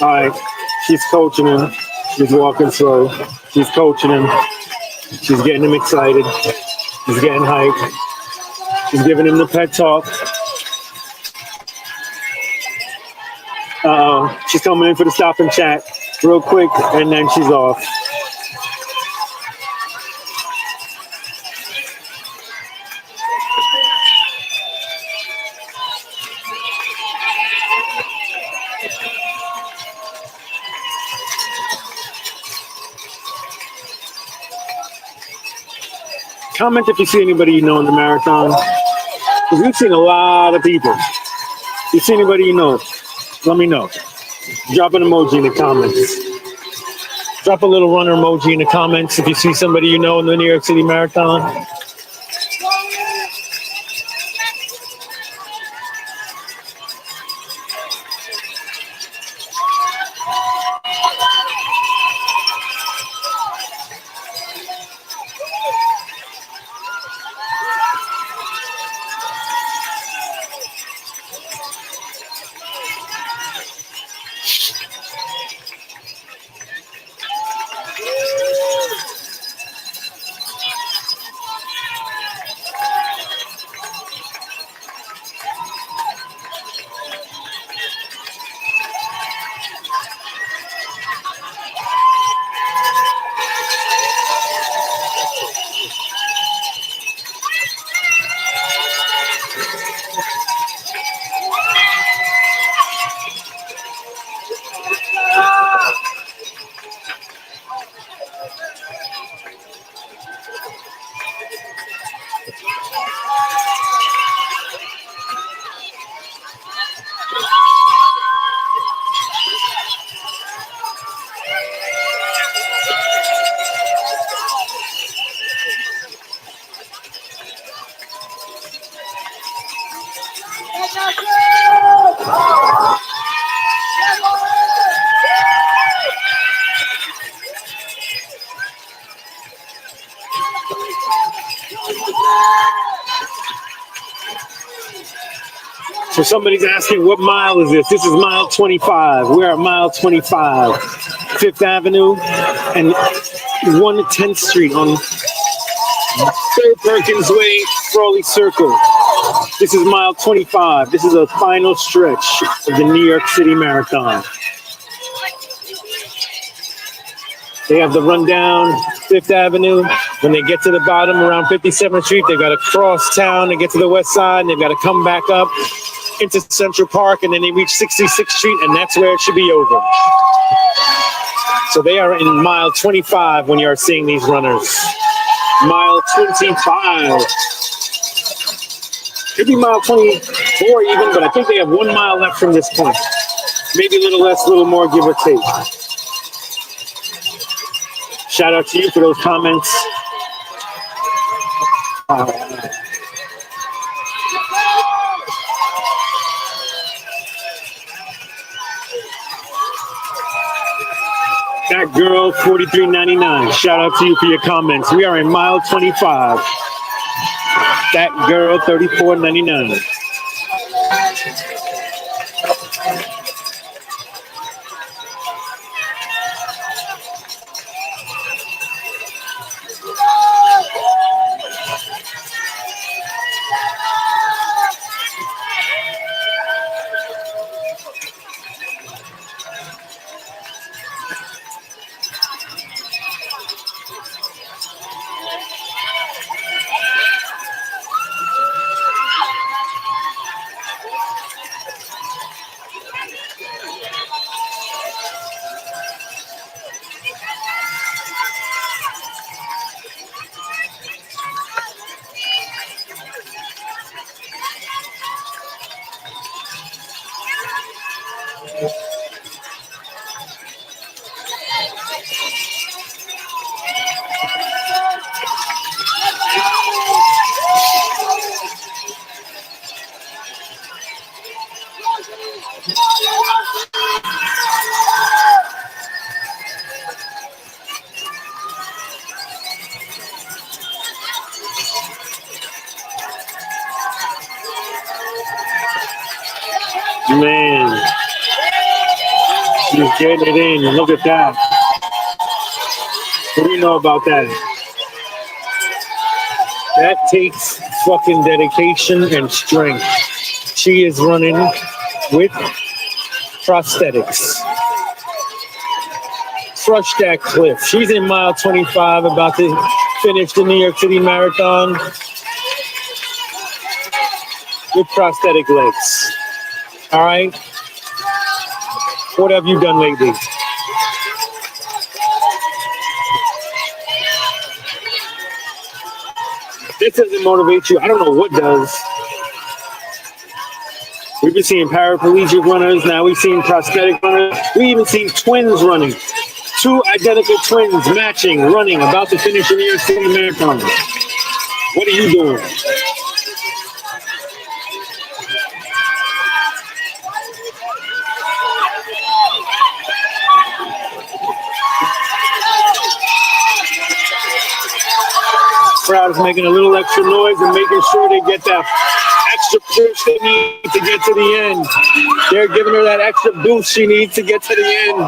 All right, she's coaching him. She's walking slow. She's coaching him. She's getting him excited. He's getting hyped. She's giving him the pet talk. She's coming in for the stop and chat real quick, and then she's off. Comment if you see anybody you know in the marathon. Because we've seen a lot of people. If you see anybody you know, let me know. Drop an emoji in the comments. Drop a little runner emoji in the comments if you see somebody you know in the New York City Marathon. So somebody's asking, what mile is this? This is mile 25. We're at mile 25, Fifth Avenue and 110th Street on 3rd Perkins Way, Frawley Circle. This is mile 25. This is a final stretch of the New York City Marathon. They have the rundown Fifth Avenue. When they get to the bottom around 57th Street, they've got to cross town to get to the west side, and they've got to come back up into Central Park, and then they reach 66th Street, and that's where it should be over. So they are in mile 25 when you are seeing these runners. Mile 25. Could be mile 24 even, but I think they have 1 mile left from this point. Maybe a little less, a little more, give or take. Shout out to you for those comments. That girl, 43.99. Shout out to you for your comments. We are in mile 25. That girl, 34.99. Man, she's getting it in. Look at that. What do you know about that? That takes fucking dedication and strength. She is running with prosthetics. Crush that cliff. She's in mile 25, about to finish the New York City Marathon with prosthetic legs. All right? What have you done lately? This doesn't motivate you. I don't know what does. We've been seeing paraplegic runners. Now we've seen prosthetic runners. We even seen twins running. Two identical twins matching, running, about to finish a New York City Marathon. What are you doing? Crowd is making a little extra noise and making sure they get that extra push they need to get to the end. They're giving her that extra boost she needs to get to the end.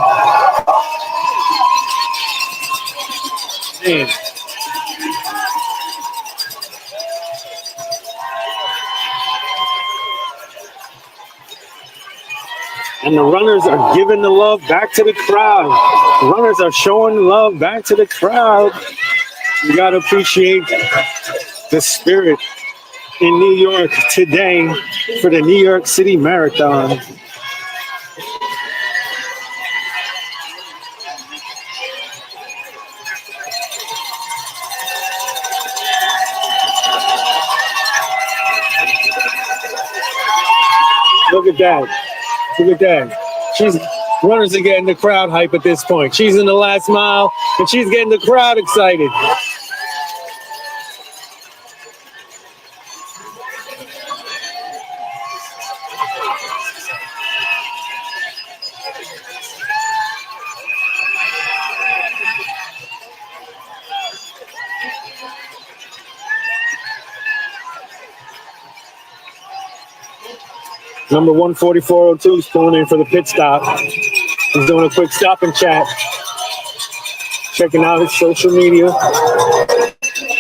Man. And the runners are giving the love back to the crowd. The runners are showing love back to the crowd. You got to appreciate the spirit in New York today for the New York City Marathon. Look at that. Look at that. Runners are getting the crowd hype at this point. She's in the last mile, and she's getting the crowd excited. Number 14402 is pulling in for the pit stop. He's doing a quick stop and chat. Checking out his social media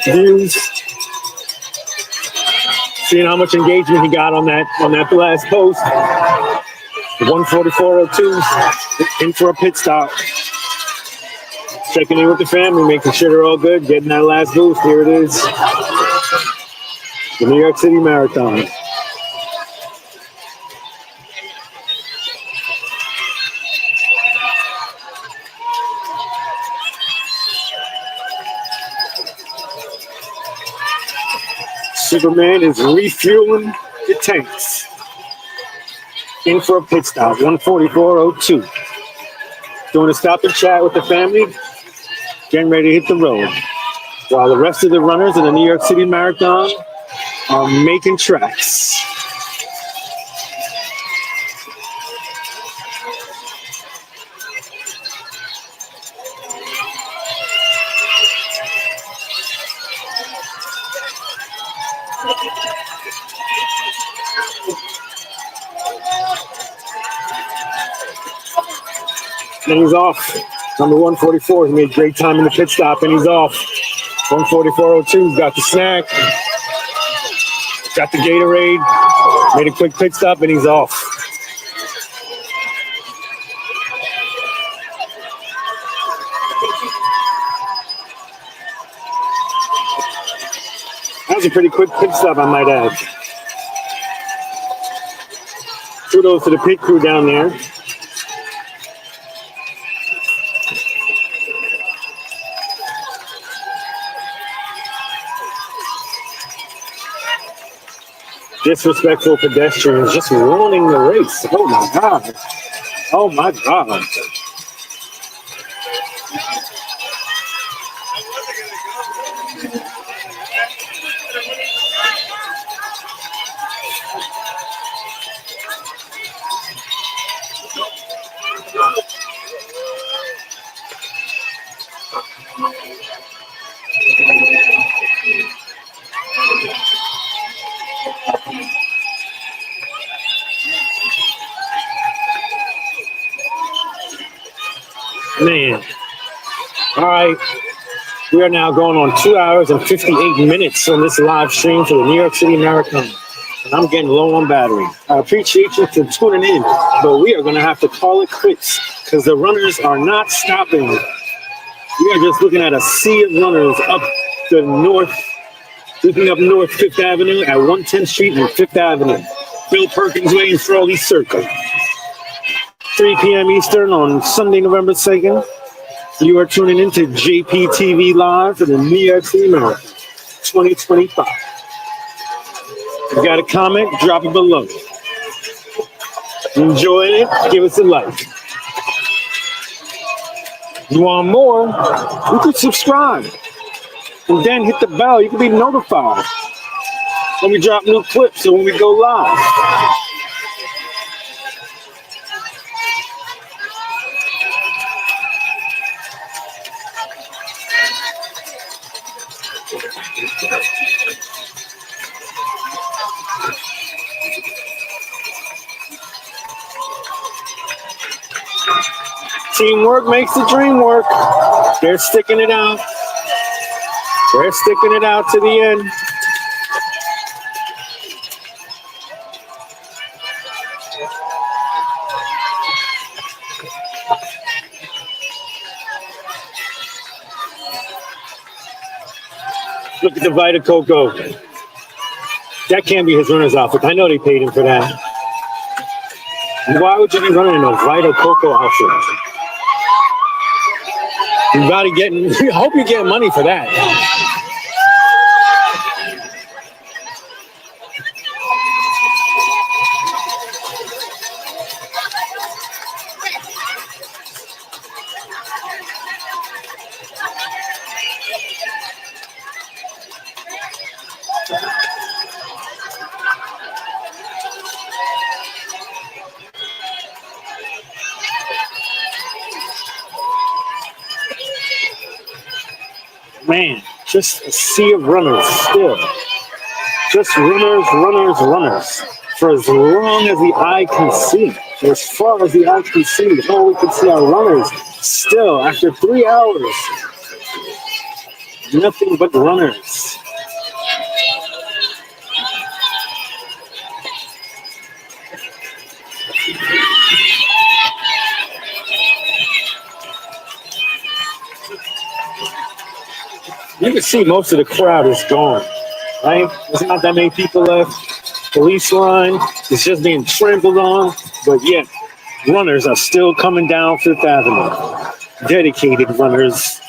views. Seeing how much engagement he got on that last post. 14402 is in for a pit stop. Checking in with the family, making sure they're all good, getting that last boost. Here it is. The New York City Marathon. Superman is refueling the tanks. In for a pit stop, 144.02. Doing a stop and chat with the family, getting ready to hit the road. While the rest of the runners in the New York City Marathon are making tracks. And he's off. Number 144, he made great time in the pit stop, and he's off. 144.02, got the snack, got the Gatorade, made a quick pit stop, and he's off. That was a pretty quick pit stop, I might add. Kudos to the pit crew down there. Disrespectful pedestrians just ruining the race. Oh my God. Oh my God. Man. All right. We are now going on 2 hours and 58 minutes on this live stream for the New York City Marathon. And I'm getting low on battery. I appreciate you for tuning in, but we are going to have to call it quits because the runners are not stopping. We are just looking at a sea of runners up the north, looking up North 5th Avenue at 110th Street and 5th Avenue. Bill Perkins Way and Frawley Circle. 3 p.m. Eastern on Sunday, November 2nd. You are tuning into JPTV Live for the New York City Marathon 2025. If you got a comment, drop it below. Enjoy it, give us a like. You want more? You can subscribe. And then hit the bell. You can be notified when we drop new clips or when we go live. Teamwork makes the dream work. They're sticking it out. They're sticking it out to the end. Look at the Vita Coco. That can't be his runner's outfit. I know they paid him for that. Why would you be running in a Vita Coco outfit? You gotta get. I hope you get money for that. Man, just a sea of runners still. Just runners, runners, runners. For as long as the eye can see. For as far as the eye can see. All we can see are runners. Still, after 3 hours. Nothing but runners. You can see most of the crowd is gone, right? There's not that many people left. Police line is just being trampled on, but yet runners are still coming down Fifth Avenue. Dedicated runners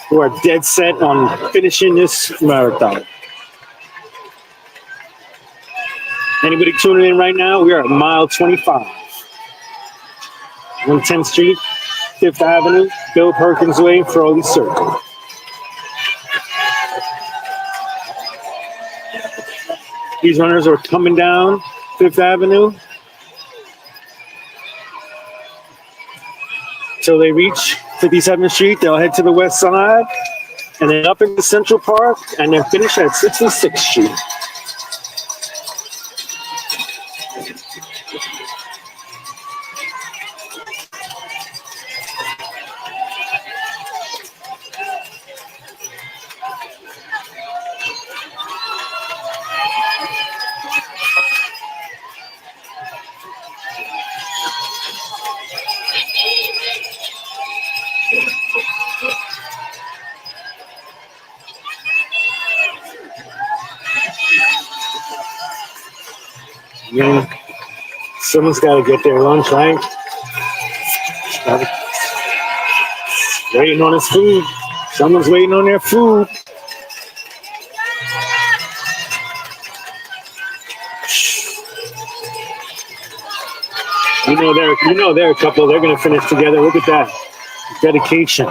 who are dead set on finishing this marathon. Anybody tuning in right now? We are at mile 25. 110th Street, Fifth Avenue, Bill Perkins Way, Froley Circle. These runners are coming down Fifth Avenue till they reach 57th Street. They'll head to the west side and then up into Central Park and then finish at 66th Street. Yeah, someone's got to get their lunch, right? Waiting on his food. Someone's waiting on their food. You know they're a couple. They're gonna finish together. Look at that dedication.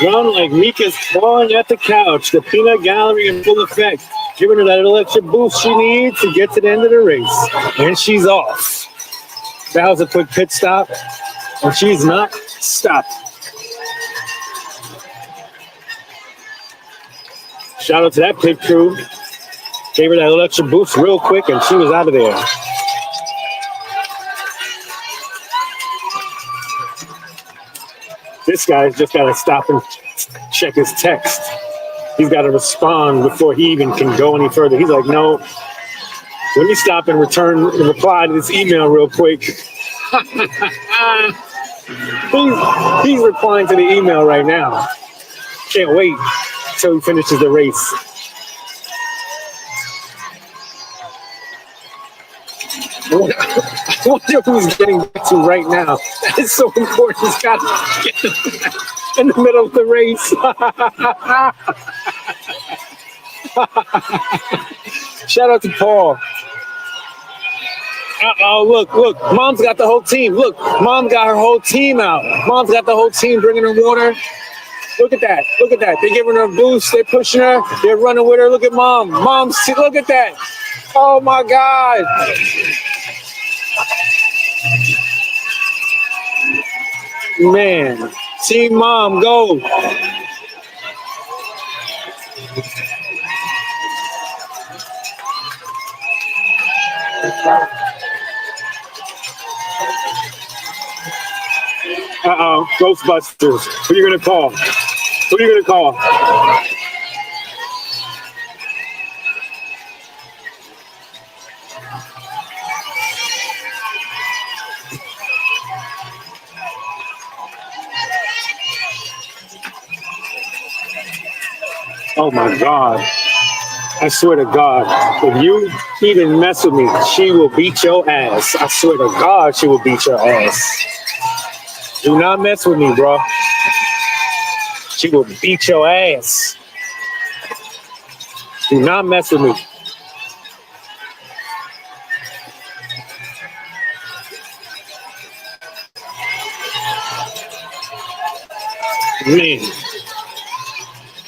Run like Mika's clawing at the couch. The peanut gallery in full effect, giving her that electric boost she needs to get to the end of the race. And she's off. That was a quick pit stop, and she's not stopped. Shout out to that pit crew. Gave her that electric boost real quick, and she was out of there. This guy's just got to stop and check his text. He's got to respond before he even can go any further. He's like, no, let me stop and reply to this email real quick. He's replying to the email right now. Can't wait until he finishes the race. I wonder who's getting back to right now. That is so important. He's got to get in the middle of the race. Shout out to Paul. Uh-oh, look. Mom's got the whole team. Look, Mom got her whole team out. Mom's got the whole team bringing her water. Look at that. They're giving her a boost. They're pushing her. They're running with her. Look at Mom. Look at that. Oh, my God. Man, Team Mom, go. Uh-oh, Ghostbusters. Who are you going to call? Oh, my God. I swear to God, if you even mess with me, she will beat your ass. I swear to God, she will beat your ass. Do not mess with me, bro. She will beat your ass. Do not mess with me. Man.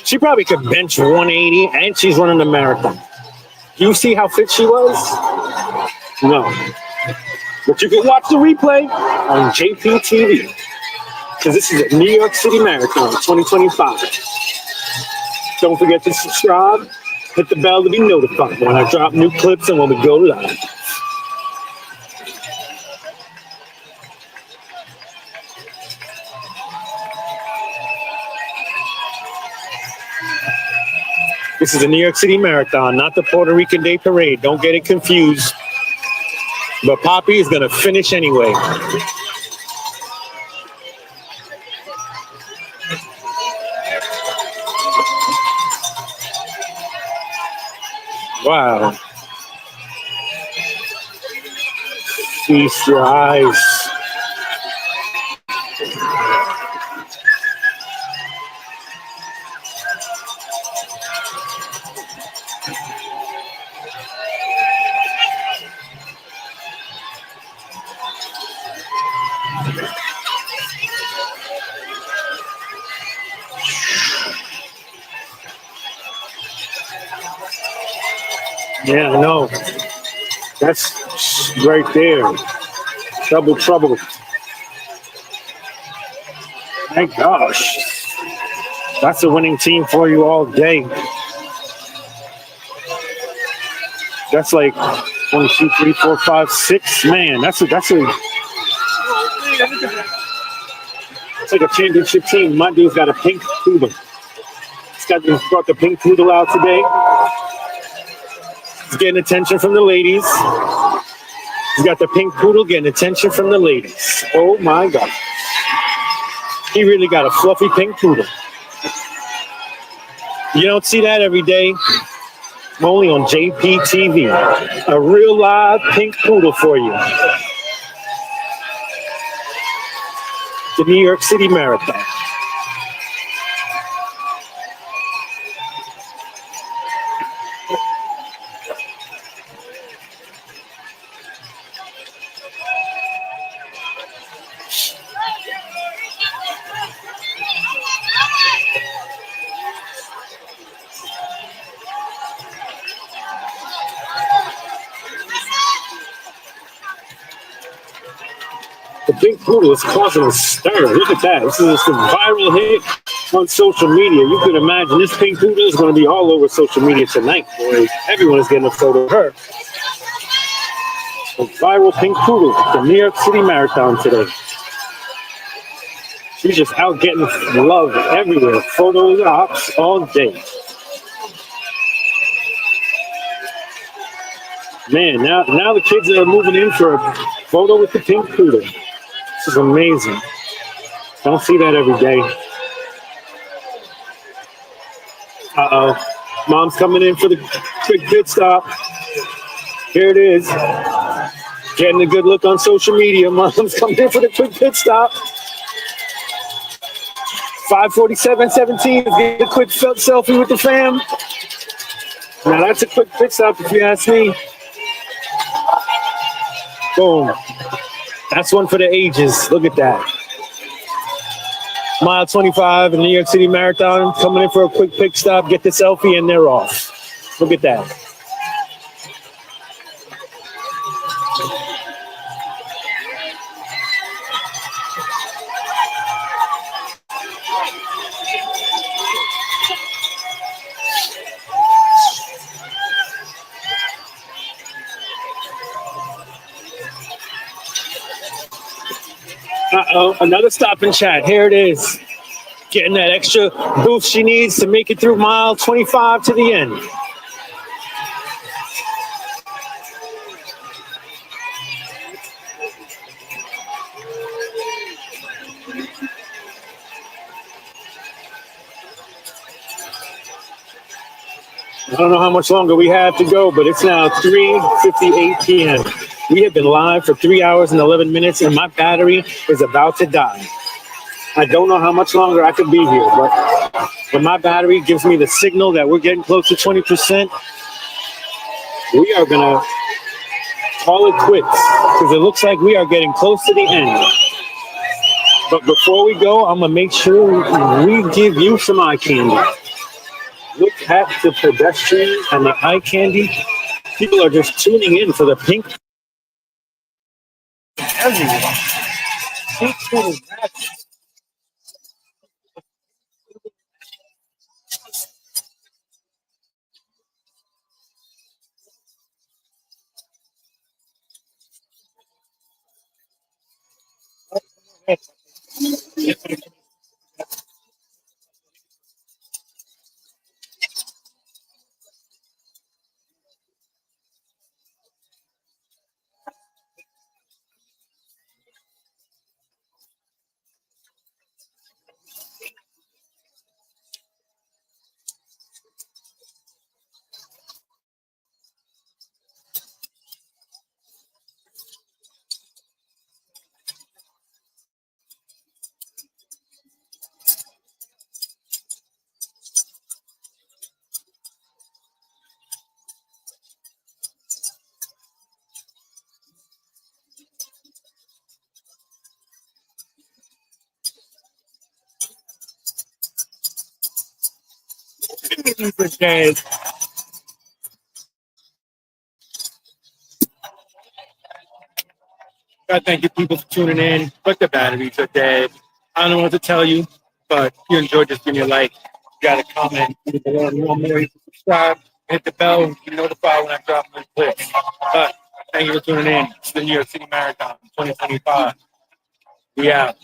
She probably could bench 180, and she's running the marathon. You see how fit she was? No. But you can watch the replay on JPTV. Because this is a New York City Marathon 2025. Don't forget to subscribe. Hit the bell to be notified when I drop new clips and when we go live. This is a New York City Marathon, not the Puerto Rican Day Parade. Don't get it confused. But Poppy is going to finish anyway. Wow. Feast your eyes. Yeah, I know. That's right there. Double trouble. My gosh. That's a winning team for you all day. That's like 1, 2, 3, 4, 5, 6. Man, that's like a championship team. My dude's got a pink poodle. He's brought the pink poodle out today. He's getting attention from the ladies. He's got the pink poodle getting attention from the ladies. Oh my God. He really got a fluffy pink poodle. You don't see that every day. Only on JPTV. A real live pink poodle for you. The New York City Marathon. The pink poodle is causing a stir. Look at that. This is just a viral hit on social media. You could imagine this pink poodle is going to be all over social media tonight, boys. Everyone is getting a photo of her. A viral pink poodle at the New York City Marathon today. She's just out getting love everywhere. Photos ops all day. Man, now the kids are moving in for a photo with the pink poodle. This is amazing. Don't see that every day. Uh-oh. Mom's coming in for the quick pit stop. Here it is. Getting a good look on social media. Mom's coming in for the quick pit stop. 5:47:17. Get a quick selfie with the fam. Now that's a quick pit stop if you ask me. Boom. That's one for the ages. Look at that. Mile 25 in the New York City Marathon. Coming in for a quick pit stop. Get the selfie and they're off. Look at that. Uh-oh, another stop and chat. Here it is. Getting that extra boost she needs to make it through mile 25 to the end. I don't know how much longer we have to go, but it's now 3:58 p.m. We have been live for 3 hours and 11 minutes, and my battery is about to die. I don't know how much longer I could be here, but when my battery gives me the signal that we're getting close to 20%, we are going to call it quits because it looks like we are getting close to the end. But before we go, I'm going to make sure we give you some eye candy. Look at the pedestrian and the eye candy. People are just tuning in for the pink. Everyone. Pink poodle magic. Dead. I thank you people for tuning in, but the batteries are dead. I don't know what to tell you, but if you enjoyed this, give me a like. You got a comment. If you want more, you can subscribe, hit the bell, be notified when I drop new clips. But thank you for tuning in. It's the New York City Marathon 2025. We out.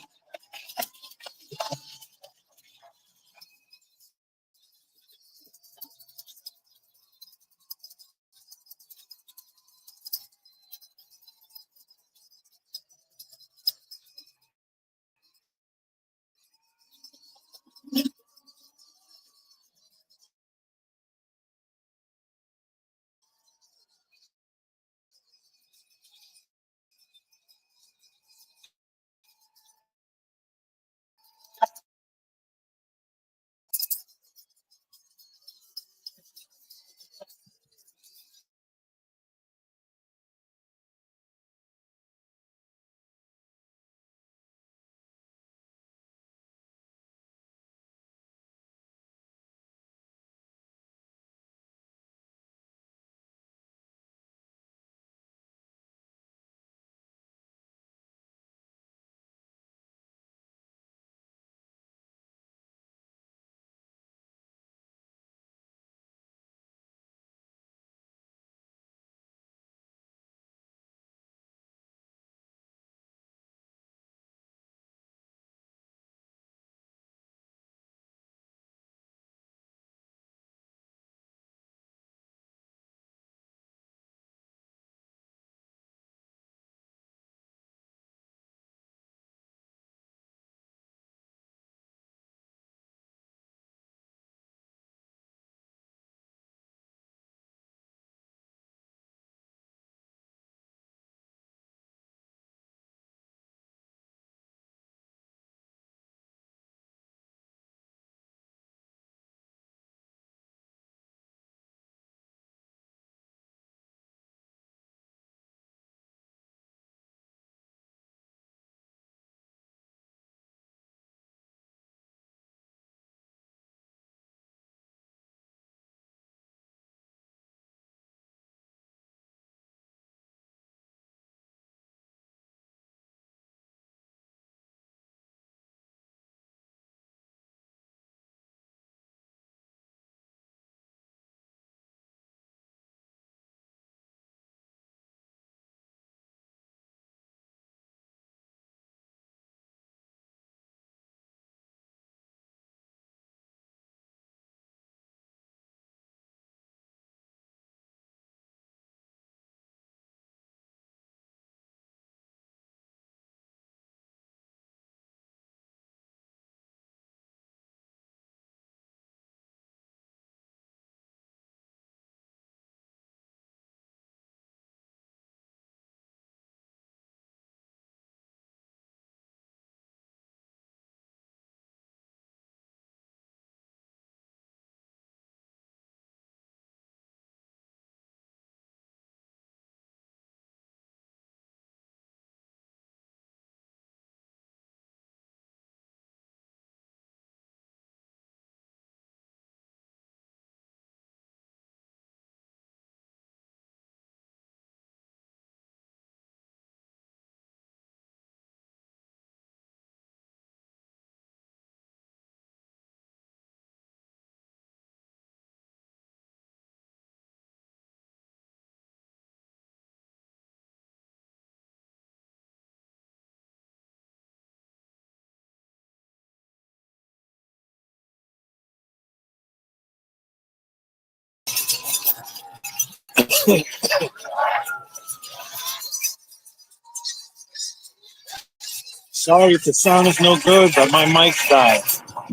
Sorry if the sound is no good, but my mic's died.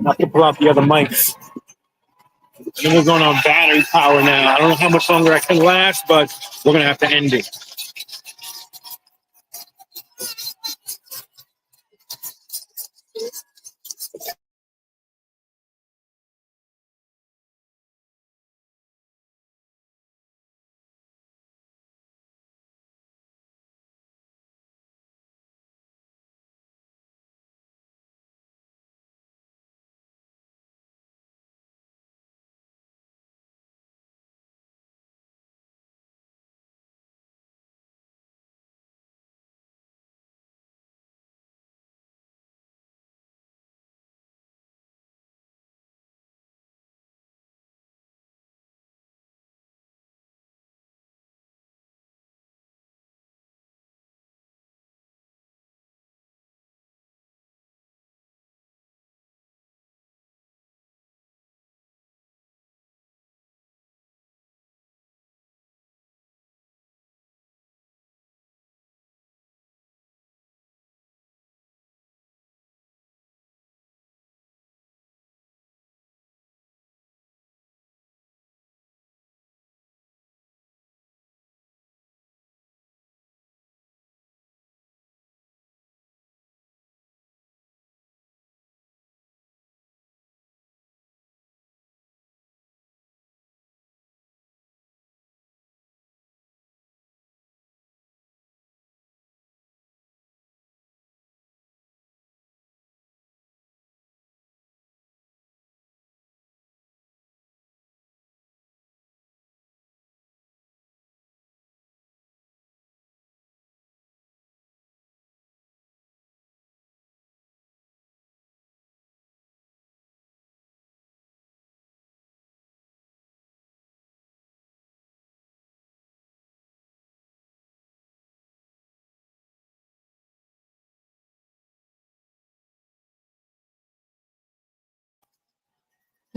I have to pull out the other mics. And we're going on battery power now. I don't know how much longer I can last, but we're going to have to end it.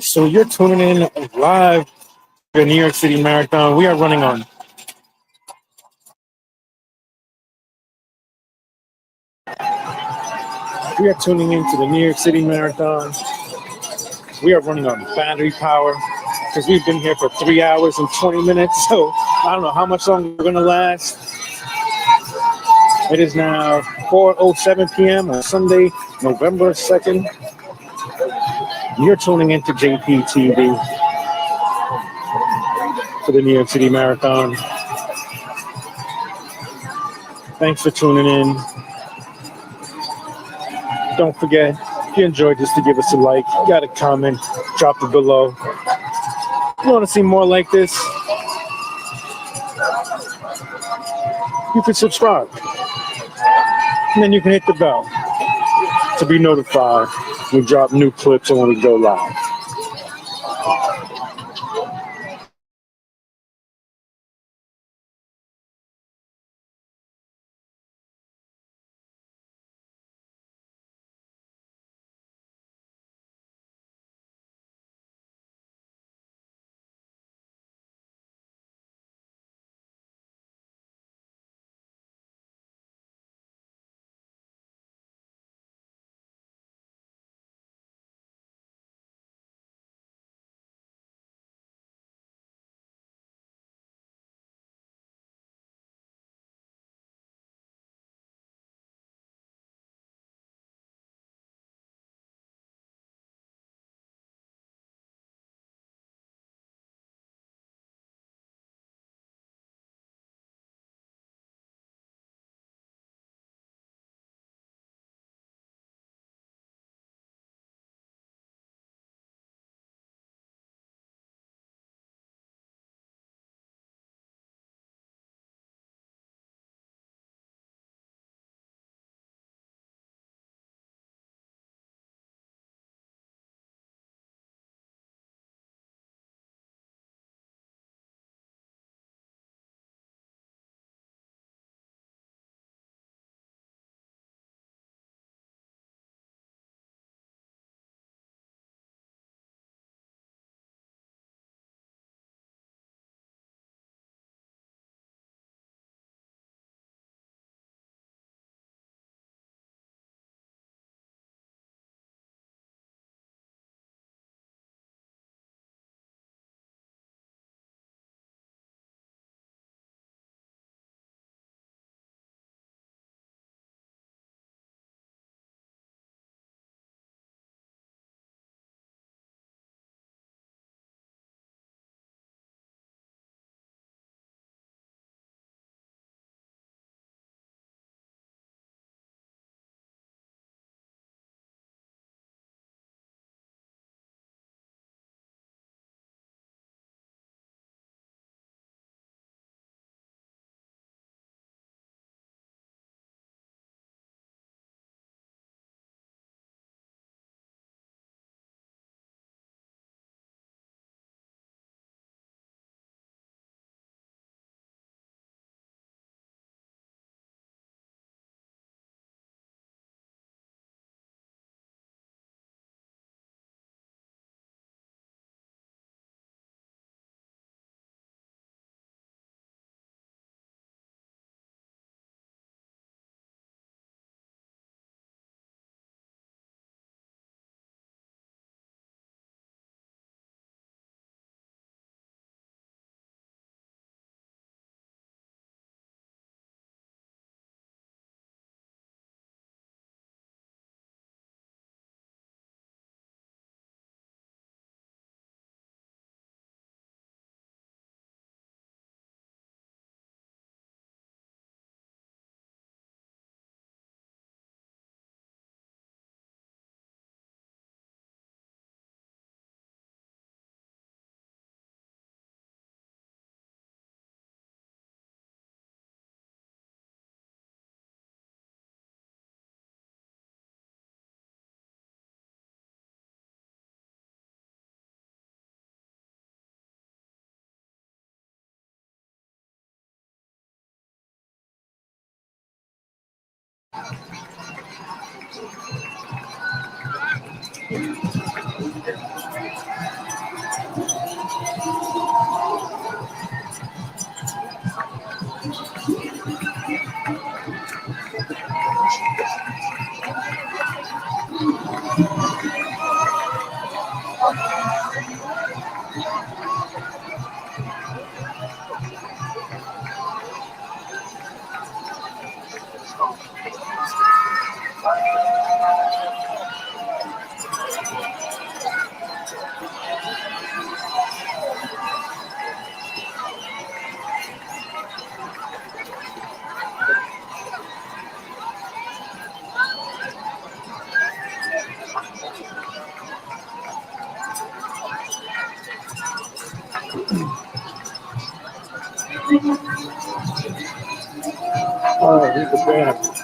So you're tuning in live to the New York City Marathon. We are running on. We are tuning into the New York City Marathon. We are running on battery power because we've been here for 3 hours and 20 minutes. So I don't know how much longer we're going to last. It is now 4:07 p.m. on Sunday, November 2nd. You're tuning into JPTV for the New York City Marathon. Thanks for tuning in. Don't forget, if you enjoyed this, to give us a like, got a comment, drop it below. If you want to see more like this, you can subscribe. And then you can hit the bell to be notified when we drop new clips and when we go live. Oh, he's the band.